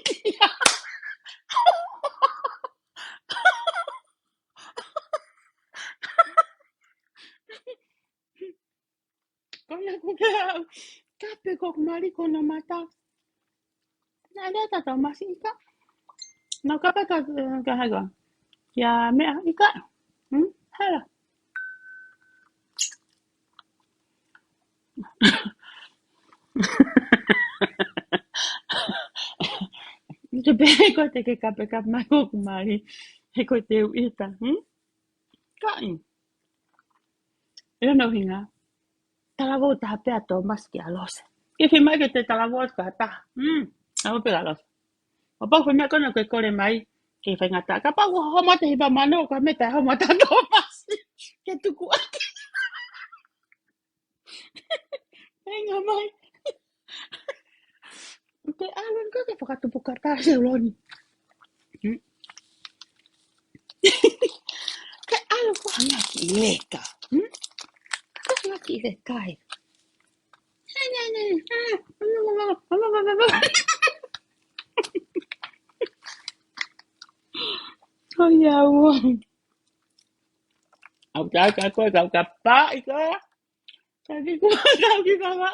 Kona ko ke au. Kape ko mari ko no mata. Na leta tau masi ika. No kape ka haga. Kia mea ika. Hala. Te pere ko te ke kape mai ko kumari. He ko te uita. Kai. Ea no hinga. Talavo taha pea tō maski a lose. Ke whi mai ke te talavo ka taha. Awa pe a lose. O pau whi mai kona koe kore mai. Ke whi ngata. Ka pau homa te hipa mano. Ka me te homa ta tō maski. Ke tuku ake. Henga mai. Te alon ka ke whakatupu kata se uroni. Ke alon ko hanga ki leka. Ko hanga ki leka e. Oh ya wong. Au ta ka koe kau ka pa i ka. Tapi ko kau ki ka ba.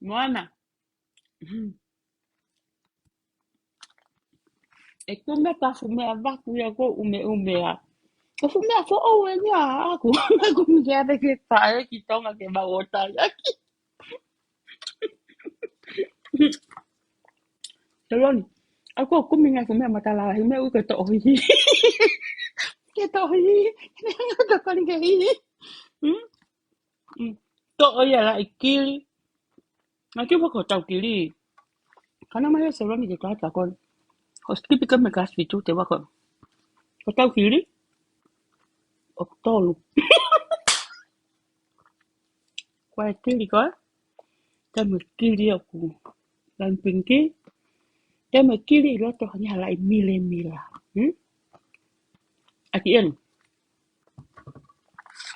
Moana. E ko me ka fu me vaku ya ko ume a. Ko fu me fo o e nya aku. Aku mi ke ave ke pa e ki tonga ke ba ota ya ki. Teloni. Aku ko mi nga fu me mata la hi me u ke to hi. Ke to hi. Ko ko ni ke hi. Hmm. To o ya la ikili. Na ki ko tau kili. Kana mai teloni ke ka ta kon. Ko skipi ke me ka fitu te wa ko. Ko tau kili. O tolu. Kwa kili ko. Te me kili aku. Dan pinki. Te me kili lo to ni hala mile mila. Aki en.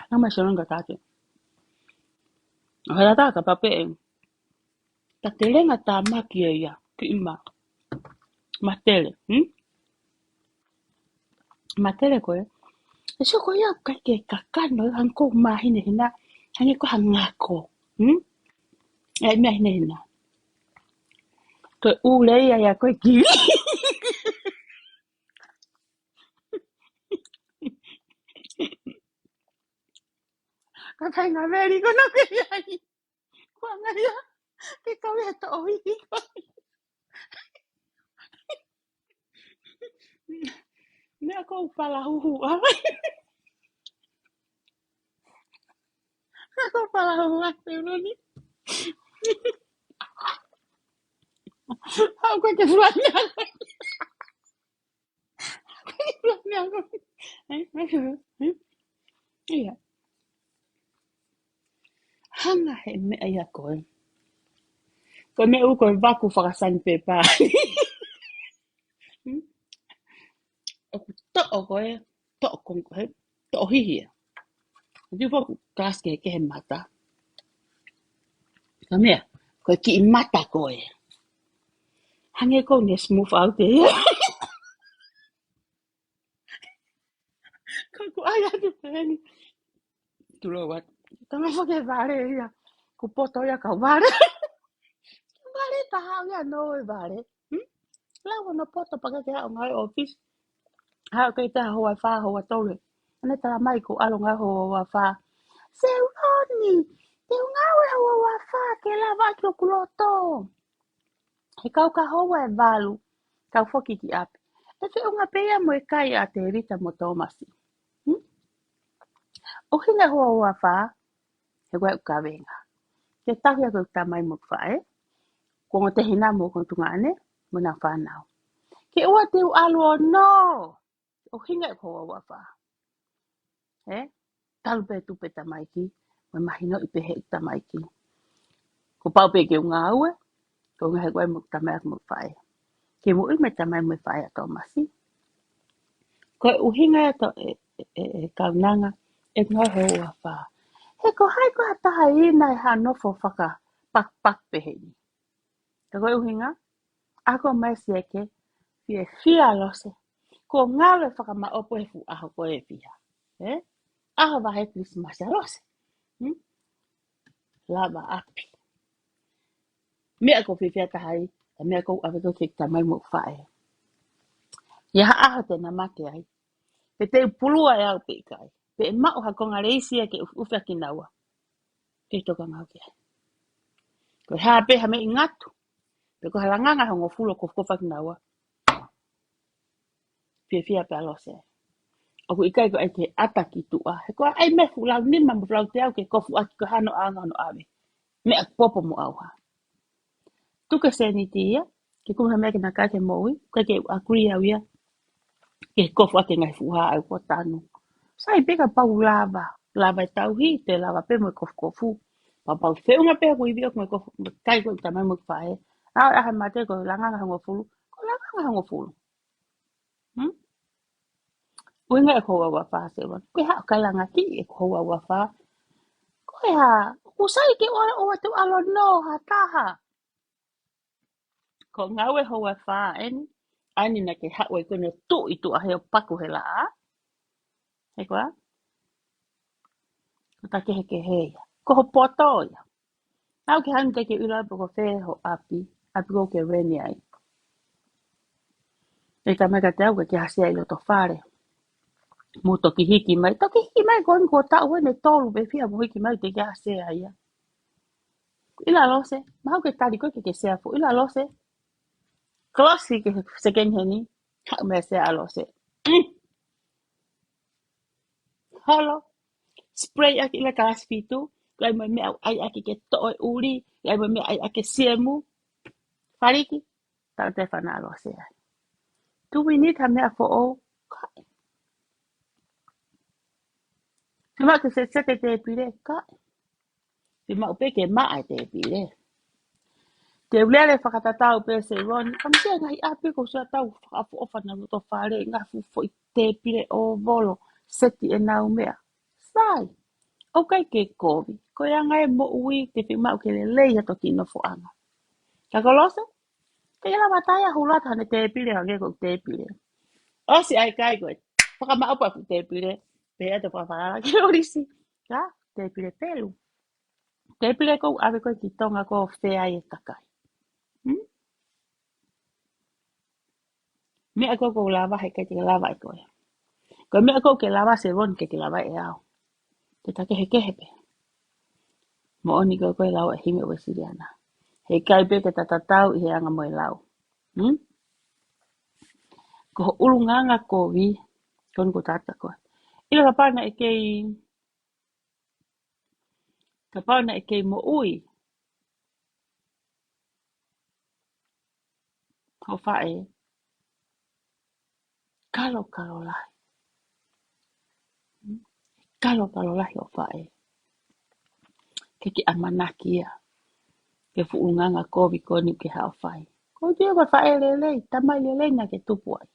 Na mai teloni ka ta te. Hala ta ka pape en. Ta telenga ta maki e ia. Ki ima. Matele. Matele ko e. E so ko ia ka ke kakano han ko mahine hina. Hani ko hangako. E mea hine hina. Ko ule ia ia ko ki. Ka kai nga veri ko no ke ia. Ko nga ia. Ke ka we to oi ko. Mea ko pala huhu. Ko pala huhu ate uroni. Hau ko ke fuani ako. Fuani ako. Ia. Hanga he mea ia ko e. Ko me u ko vaku whakasani pe pā. O ku to'o ko e. To'o kong ko he. To'o hihi e. Tiu whaku kaske ke he mata. Ka mea. Ko ki i mata ko e. Hange ko ne smooth out e. Ko ku ai atu pēni. Tulo wat. Tama whake vare ia. Ku poto ia ka vare. Vare taha ia no e vare. Lau no poto paka ke hao ngai office. Hao kei taha hoa wha hoa tole. Ane tala mai ko alo ngai hoa wha. Se uroni. Te ungawe hoa wha ke la waki o kuloto. He kau ka hoa e valu. Kau whoki ki api. E te unga pea mo e kai a te rita mo Tomasi. O hinga hoa hoa wha. He koe uka venga. Ke tahi a koe tamai mo whae. Ko te hina mo ko tunga ane. Mo na whanau. Ke ua te u alu o no. O hinga e hoa hoa wha. Talu pe tupe tamaiki. Mo mahino i pehe i tamaiki. Ko pau pe ke unga aue. Ko unga he koe mo tamai mo whae. Ke mo i me tamai mo whae a Tomasi. Ko e uhinga e to e kaunanga. E ngai hoa wha. He ko hai ko hataha i nai ha nofo whaka pak pak pehe ni. Te koe uhinga. Ako mai sieke. Fie fia lose. Ko ngawe whaka ma opo he fu aho ko e fia. Aho wahe Christmas a lose. Lava api. Mea ko fia tahai. Mea ko ave ko fik tamai mo whae. Ia aho te na mate ai. Pe te pulua e au pe kai. Pe e mao ha konga reisia ke uwhia ki naua. Ke toka ngau ki ai. Ko haa pe ha me ingatu. Pe ko halanganga hongo fulo ko whia ki naua. Fia pe alose. O ku ikai ko ai te ata ki tua. He ko ai me fulau nima mo fulau te au ke kofu aki ko hano anga no ave. Me ak popo mo au ha. Tuka se ni te ia. Ke kuma mea ki na kai te moui. Kai ke akuri au ia. Ke kofu aki ngai fuha au ko tanu. Sai peka pau lava. Lava e tau hi te lava pe mo kofu kofu. Pau whiunga pe ko iwi ok mo kofu. Kai ko i tamai mo whae. Au aha mate ko langanga hongo fulu. Ko langanga hongo fulu. Uinga e koua wa wha se wan. Koe hao kailanga ki e koua wa wha. Koe ha. Usai ke oa oa tu alo no ha taha. Ko ngawe hoa wha eni. Ani na ke hao e kone tu i tu ahe o paku he la a. He koa? Ko ta kehe ke heia. Ko ho poto ia. Nau ke hanu te ke ula po ko whe ho api. Api ko ke reni ai. E ka mai ka te au ke hasia ilo to whare. Mo toki hiki mai. Toki hiki mai ko tau ne tolu be fia mo hiki mai te ke hasia ia. Ila lose. Mahau ke tari koe ke sea fu. Ila lose. Klosi ke seken heni. Hau me sea alose. Holo. Spray aki ila kalas fitu. Kai mai me au ai aki ke toi uri. Kai mai me ai aki siemu. Fariki. Tau te whana alose. Do we need ha mea for all? Te mau ke se sete te pire. Kai. Te mau pe ke maa te pire. Te ulele whakatatau pe se ron. Kam se ngai api ko se tau whakafu ofa na luto whare. Ngā fufo i te pire o volo. Seti e nau mea. Sai. O kai ke kovi. Ko ia ngai mo ui te whimau ke le leia toki no fo anga. Ka kolose? Ke ila wataya hulata hane te pire hange ko te pire. Osi ai kai koe. Whakamau pa fu te pire. Pea te whawhara ki orisi. Ka? Te pire pelu. Te pire kou ave koe ki tonga ko whea e takai. Mea kou kou lava he kai te lava e koe. Koe mea kou ke lava se ron ke lava e au. Te take he kehepe. Mo oni koe lau e hime ue siriana. He kai pe ke tatatau i he anga moe lau. Ko ho ulunganga ko vi. Kon ko tata koe. Ila ka pana e kei... Ka pana e kei mo ui. Ho whae. Kalo lahi. Kalo lahi o whae. Ke ki amanaki ia. Ke fu ulunganga ko vi koni ke hao whae. Ko tia ka whae lelei. Tamai lelei na ke tupu ai.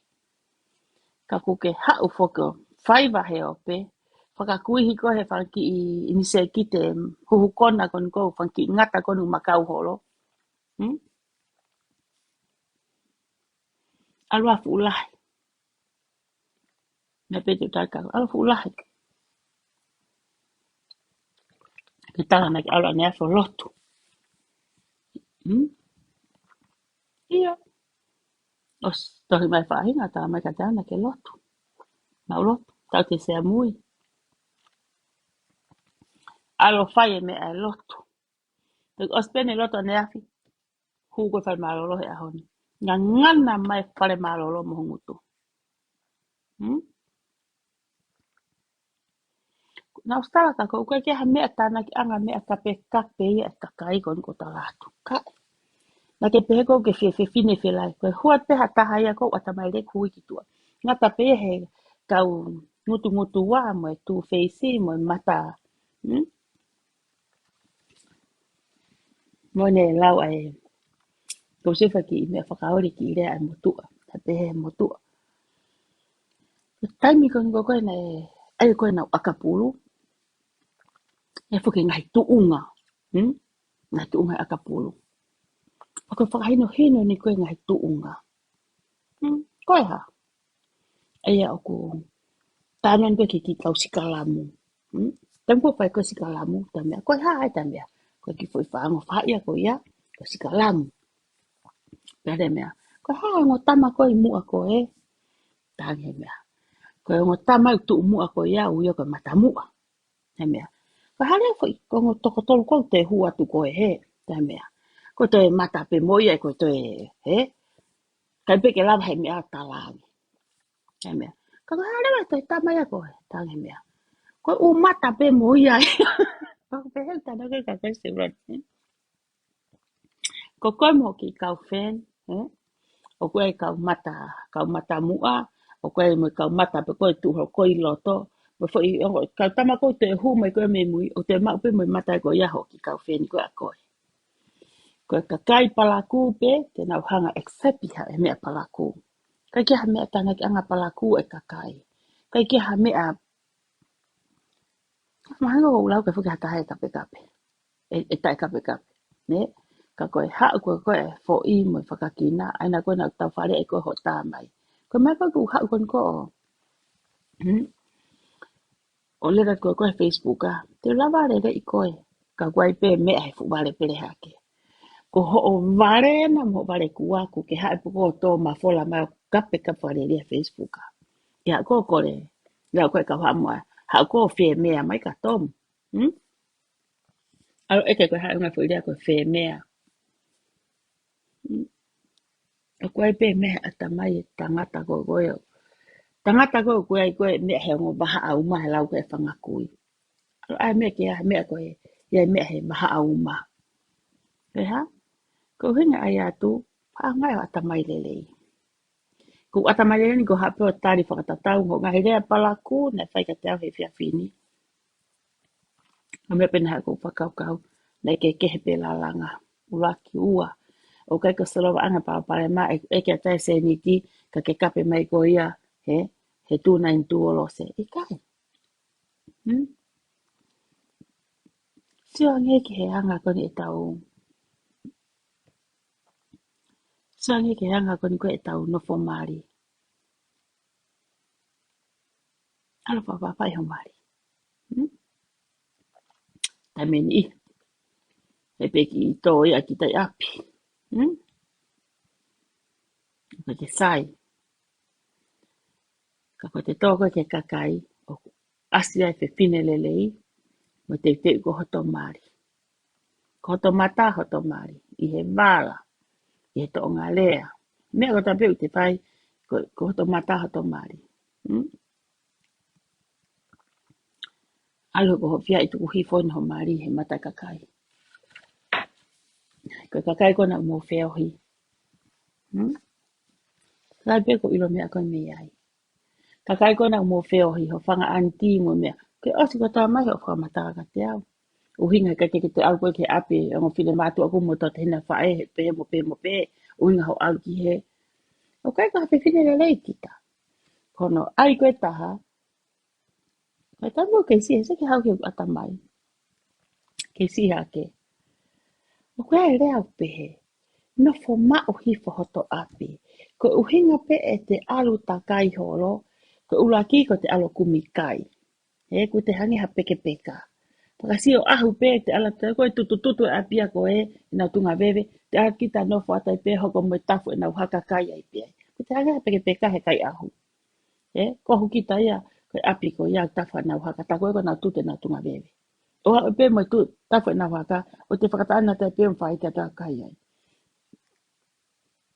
Ka kuke hau whoko. Whaiva he ope. Whakakuihi ko he whanki i inise ki te huhukona kon ko. Whanki ngata konu makau holo. Alua fu ulahi. Na petu taka. Alua fu ulahi. Ke tala na ke alua ne afo lotu. Ia. Os tohi mai whahinga tala mai ka teana ke lotu. Mau lotu. Tau te sea mui. Alo whai e me ai lotu. Os pene lotu ane afi. Hugo whai malolo he ahoni. Nga ngana mai whare malolo mohungutu. Na ustala ka ko ke ha mea tana ki anga mea kape ia e kakai kon ko talatu. Ka. Na ke pehe ko ke fine lai. Koe huat peha taha ia ko atamai le kui ki tua. Nga ta pehe kau ngutu wa mo e tu feisi mo e mata. Mo ne lau ai. Ko sefa ki mea whakaori ki rea ai motua. Ta pehe motua. Taimi kon ko koe na e. Ai koe na akapulu. E fuke ngai tuunga. Ngai tuunga akapulu. Ako whakahino ni koe ngai tuunga. Koe ha. Eia oku. Tānan koe ki tau sikalamu. Tamu koe whai koe sikalamu. Tamea koe ha ai tamea. Koe ki fwoi whaango whaia koe ia. Koe sikalamu. Pere mea. Koe ha ngo tama koe mua koe. Tange mea. Koe ngo tama utu mua koe ia. Uia koe matamua. Tamea. Koe hale fwoi. Koe ngo toko tolu koe te hua tu koe he. Tamea. Koe toi mata pe moia koe toi he. Kai peke lava he mea talawi. Tamea. Koe hale wa toi tamaya koe. Tange mea. Koe u mata pe moia. Koe pehe tana koe kakai se rati. Ko koe mo ki kau fen. O koe kau mata mua. O koe mo kau mata pe koe tuho koe loto. Kau tama koe te hu mai koe me mui. O te mau pe mo mata koe iaho ki kau fen koe a koe. Koe kakai palaku pe. Te nau hanga eksepi ha e mea palaku. Kai kia ha mea tana ki anga palaku e kakai. Kai kia ha mea. Mahango o lau ke fuki hata hae kape. E tai kape. Ne? Ka koe hao koe fo i mo i whakakina. Aina koe na tau whare e koe ho tā mai. Koe mai koe hao koe o. O lera koe Facebook a. Te lawa re i koe. Ka koe pe mea he fu wale pere hake. Ko ho o ware na mo wale kua ku ke hae puko tō ma fola mai kape kapare lia Facebook. Ya ko kore. Ya ko ka hamwa. Ha ko fe mea mai ka tom. Alo eke ko ha nga fo lia ko fe mea. Ko ai pe me atamai tangata ko yo. Tangata ko ai ko me he ngo ba ha uma he lau ko e fanga kui. Alo ai me ke me ko ya me he ba ha uma. He ha? Ko hinga ai atu pa ngai atamai lele. Ko atamai lele ni ko ha pe tari whakatatau ngo ngai rea palaku na whai ka tau he fia fini. A me pena ko whakaukau na ke he pe la langa. Ulaki ua. O kai ko salowa anga pa pare ma e ke tai se ni ti ka ke kape mai ko ia he tu na in tu olo se. E kai. Sio ange ke he anga ko ni e tau. Sio ange ke he anga ko ni ko e tau no fo mari. Alo pa ho mari. Tameni i. E pe ki to ia ki tai api. Ko te sai. Ka ko te toko ke kakai. O asia e fe fine lelei. Mo te te ko hoto mari. Ko hoto mata hoto mari. I he wala. I he to ngā lea. Mea ko ta peu te pai. Ko hoto mata hoto mari. Alo ko hofia i tuku hifon ho mari he mata kakai. Ko kakai ko na mo feo hi. Kai pe ko ilo mea ko me ai. Kakai ko na mo feo hi ho whanga anti mo mea. Ke osi ko tā mai ho whamata ka te au. Uhinga ka ke te au koe ke ape. Ngo whine mātua ko mo tot hina whae he pe mo pe. Uhinga ho au ki he. O kai ko hape whine le lei kita. Kono ai koe taha. Kai tamu ke si he se ke hau ke atamai. Ke si hake. O koe ai rea pehe. No fo mao hifo hoto api. Ko uhinga pe e te alu takai holo. Ko ulaki ko te alo kumikai. Ko te hangi ha peke peka. Pakasi o ahu pe te ala te koe tutu e apia ko ina tunga bebe. Te ala kita no fo atai pe hoko mo tafu e nau haka kai ai pe. Ko te hangi ha peke peka he kai ahu. Ko hu kita ia ko api ko ia tafu e nau haka. Ta koe ko nau tute nau tunga bebe. O hau pe mo tu tafu e nau haka. O te whakataana te pe mwhai te ta kai ai.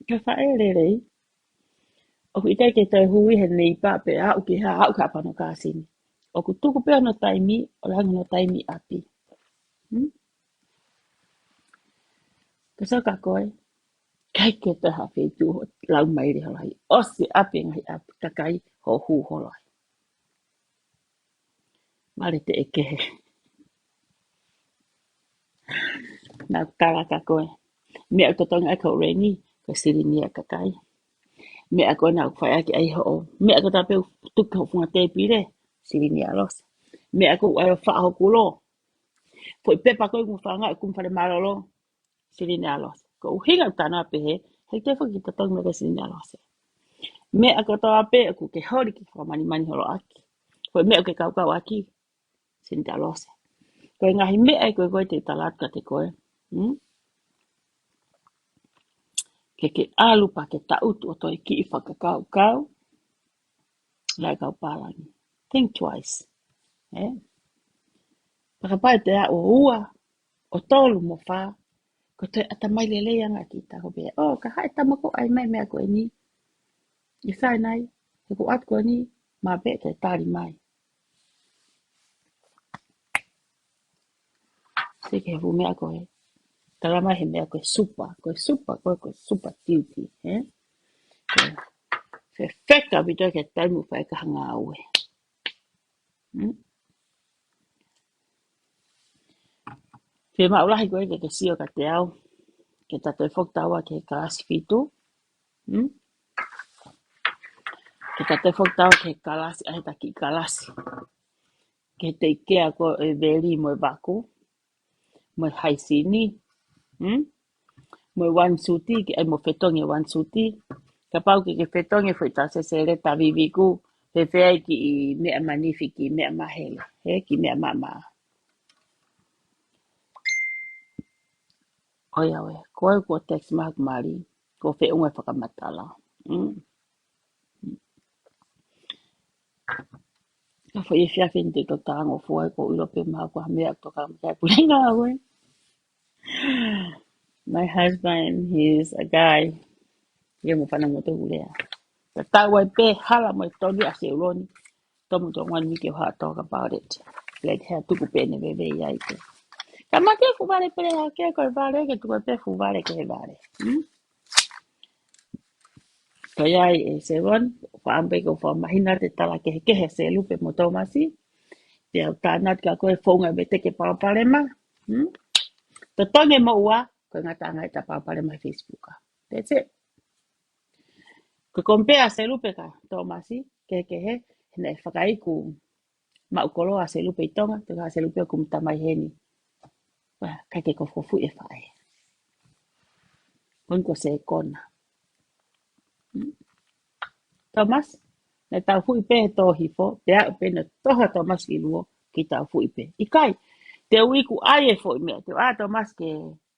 Ka whae rerei. O ku itai ke tai hui he nei pa pe a uki ha au ka pano ka sini. O ku tuku pe no taimi o langi no taimi api. Ka so ka koe. Kai ke te ha whi tu lau mai re holai. Osi api ngai api kakai ho hu holai. Mare te e kehe. Nā kara ka koe. Mea o totonga e kau reni. Ka siri ni a kakai. Mea koe nā whai aki ai ho o. Mea ko ta pe tuki ho funga te pire. Siri ni a los. Mea ko ai o wha ho kulo. Foi pepa koe ku whanga e kumwhare marolo. Siri ni a los. Ko uhinga tana pe he. Hei te whaki totonga ka siri ni a los. Mea ko toa pe ku ke hori ki whamani mani holo aki. Foi mea ke kau aki. Siri ni a los. Koe ngahi mea e koe te talat ka te koe. Ke alu pa ke tautu o toi ki i whakakau. Lai kau pārangi. Think twice. Whakapai te a o ua. O tolu mo wha. Ko toi atamai le leanga ki tako bea. Ka hae tamako ai mai mea koe ni. I sai nai. He ko atu koe ni. Ma bea te tari mai. Se ke hefu mea koe. Tarama he mea koe super. Koe super tiuti. Fe wheka bito ke taimu whae ka hanga aue. Fe maulahi koe ke sio ka te au. Ke tato e whoktaua ke kalasi fitu. Ke tato e whoktaua ke kalasi, aheta ki kalasi. Ke te ikea ko e veri mo e baku. Mo e haisini. Mo e wansuti, ke ai mo whetongi e wansuti. Ka pau ke whetongi fwoi ta se se reta viviku. Fe whea ki i mea manifi ki mea mahele. Ki mea mamaa. Oia oe, koe ko text mark mari, ko whi unga whakamatala. Ka fo e fia fin te ko tango fo ko ilo pe ma ko me to ka me ku lenga we. My husband, he's a guy. Ye mo fana mo to ulea. Ta ta wa pe hala mo to ni ase roni. To mo to wan we can talk about it. Like ha tu ku pe ne bebe ya ite. Kama ke fu vale pe ha ke ko vale ke tu pe fu vale ke vale. To ya e se ron fa ambe ko fa mahina te tala ke he se lupe mo to masi. Te au tānat ka koe whaunga me te ke pāparema. Te tonge mo ua, koe ngata ngai ta pāparema Facebook. That's it. Ko kompea se lupe ka, tō masi, ke he, hena e whakai ku maukolo a se lupe i tonga, te ka se lupe o kumta mai heni. Kai ke ko fofu e whae. Kon ko se kona. Thomas, ne tau fu i pe he tō hifo, te au pe na toha Thomas i luo, ki tau fu i pe. I kai, te ui ku ai e fo i mea, te a Thomas ke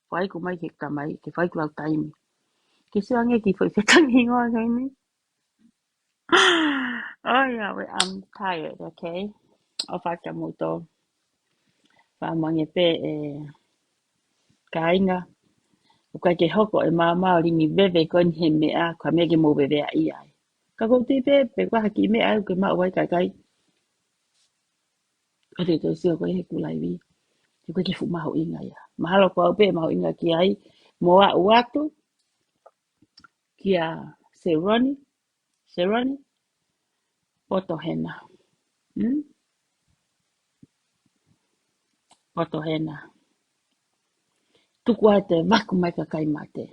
whai ku mai ke tamai, ke whai ku au taimi. Ke se ange ki foi fetangi ngoa ngai ni. Oh yeah, I'm tired, okay? O whaka moto. Whamange pe e kainga. O kai ke hoko e mama o ringi bebe kon he mea, kwa mea ke mo bebe a iai. Ka kou te pe kwa haki mea au ke maa wai kai kai. O te tau sio koe he kulai vi. Te koe ke fu maho inga ia. Mahalo kwa au pe maho inga ki ai. Mo a uatu. Ki a Seroni. Seroni. Poto hena. Poto hena. Tuku ai te waku mai ka kai mate.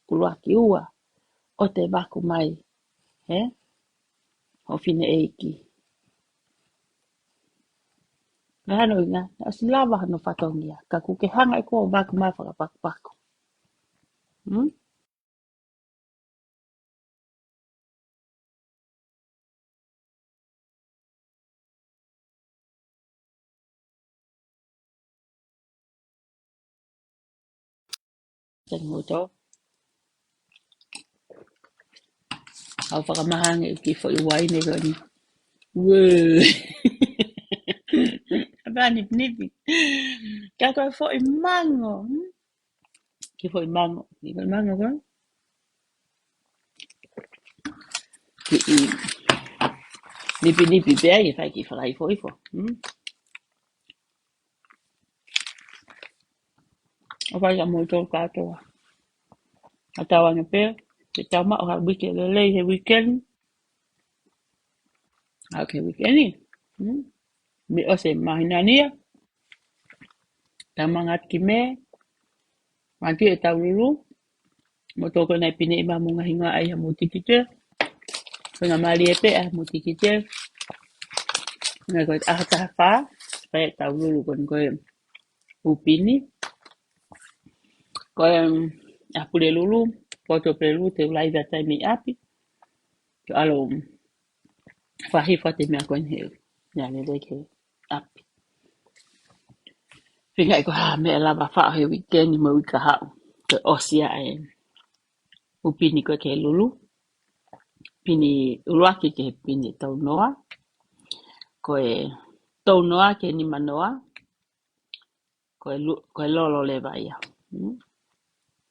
Kulua ki ua. O te waku mai. He? Ho fine eiki. Ngano inga. Na silawa hano whatongia. Ka kuke hanga i kua waku mai whakapaku. Teng moto. Au whakamahange ki fo i waine gani. Wee. Aba nip nipi. Ka koe fo i mango. Ki fo i mango. Ki fo i mango ko? Ki i nipi nipi bea i whai ki whakai fo i fo. O whai ka moto katoa. A tawanga pēr. Te tama o ha wike lele he weekend. Okay, weekend ni. Mi o se mahinania. Tamangat ki me. Mantu e tau lulu. Mo toko nai pine i mamunga hinga ai ha mutikite. Whenga mali e pe a mutikite. Nga koe ahataha wha. Pai e tau lulu kon koe upini. Koe apure lulu. Poto pre lulu te ulai vatai mi api. Ke alo whahifa te mea koe heu. Nga lele ke api. Whenga e ko haa mea lava wha he weekend i mawika hau. Koe osia e upini koe ke lulu. Pini uruaki ke pini tau noa. Koe tau noa ke ni manoa. Koe lolo le vaia.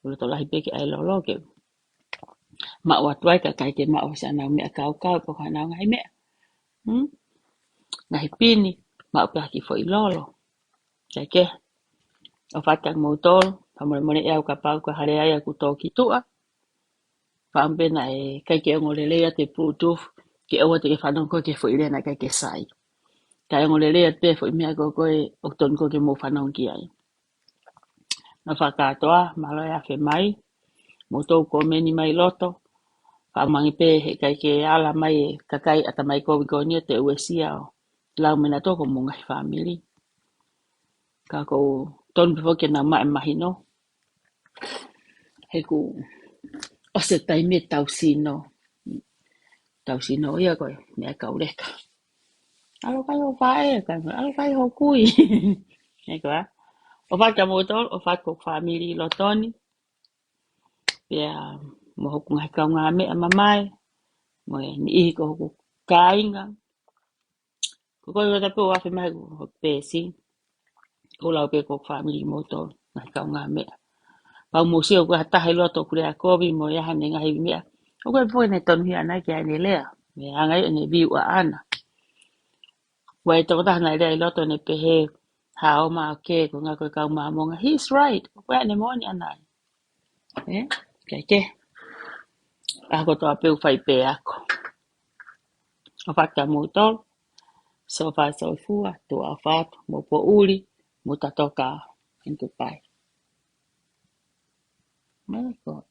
Ulu to lahi peke ai lolo ke. Ma watuai ka kai ke ma o sa nau mea kau kau po ka nau ngai mea. Ngahi pini ma o paki fo i lolo. Kai ke. O whatak moutol. Pamore mone e au ka pau ka hare ai aku tō ki tua. Pambena e kai ke ongo lelea te Bluetooth. Ke oa te ke whanong koe ke fo i lena kai ke sai. Kai ongo lelea te fo i mea koe o ton koe ke mo whanong ki ai. Na whakatoa maloi a whe mai. Mo tau ko meni mai loto. Whamangi pē he kai ke ala mai e kakai ata mai kowi konia te uesia o. Lau mena toko mo ngai family. Ka ko tonu pifo ke na mai mahino. He ku o se taime tausino. Tausino ia koe mea kaureka. Alo kai o whae kai mo. Alo kai ho kui. He koa. O whaka motol o whako family lotoni. Pea mo hoku ngai kaunga mea mamai. Mo e ni ihi ko hoku kāinga. Ko yo ta pe wa fe mai ko pe si. Ko la pe ko family mo to na ka nga me. Pa mo si ko ta hai lo to ku ya ko bi mo ya han nga hi me. Ko ko ne ton hi ana ke ne le. Me anga ne bi wa ana. Wai to ta na le lo to ne pe he. How ma ke ko nga ko ka ma mo nga he's right. Ko ne mo ni ana. Ke. Ako to pe fai pe ako. O fata mo to. So fa so fua to a fat mo po uli mo ta toka into pai. My God.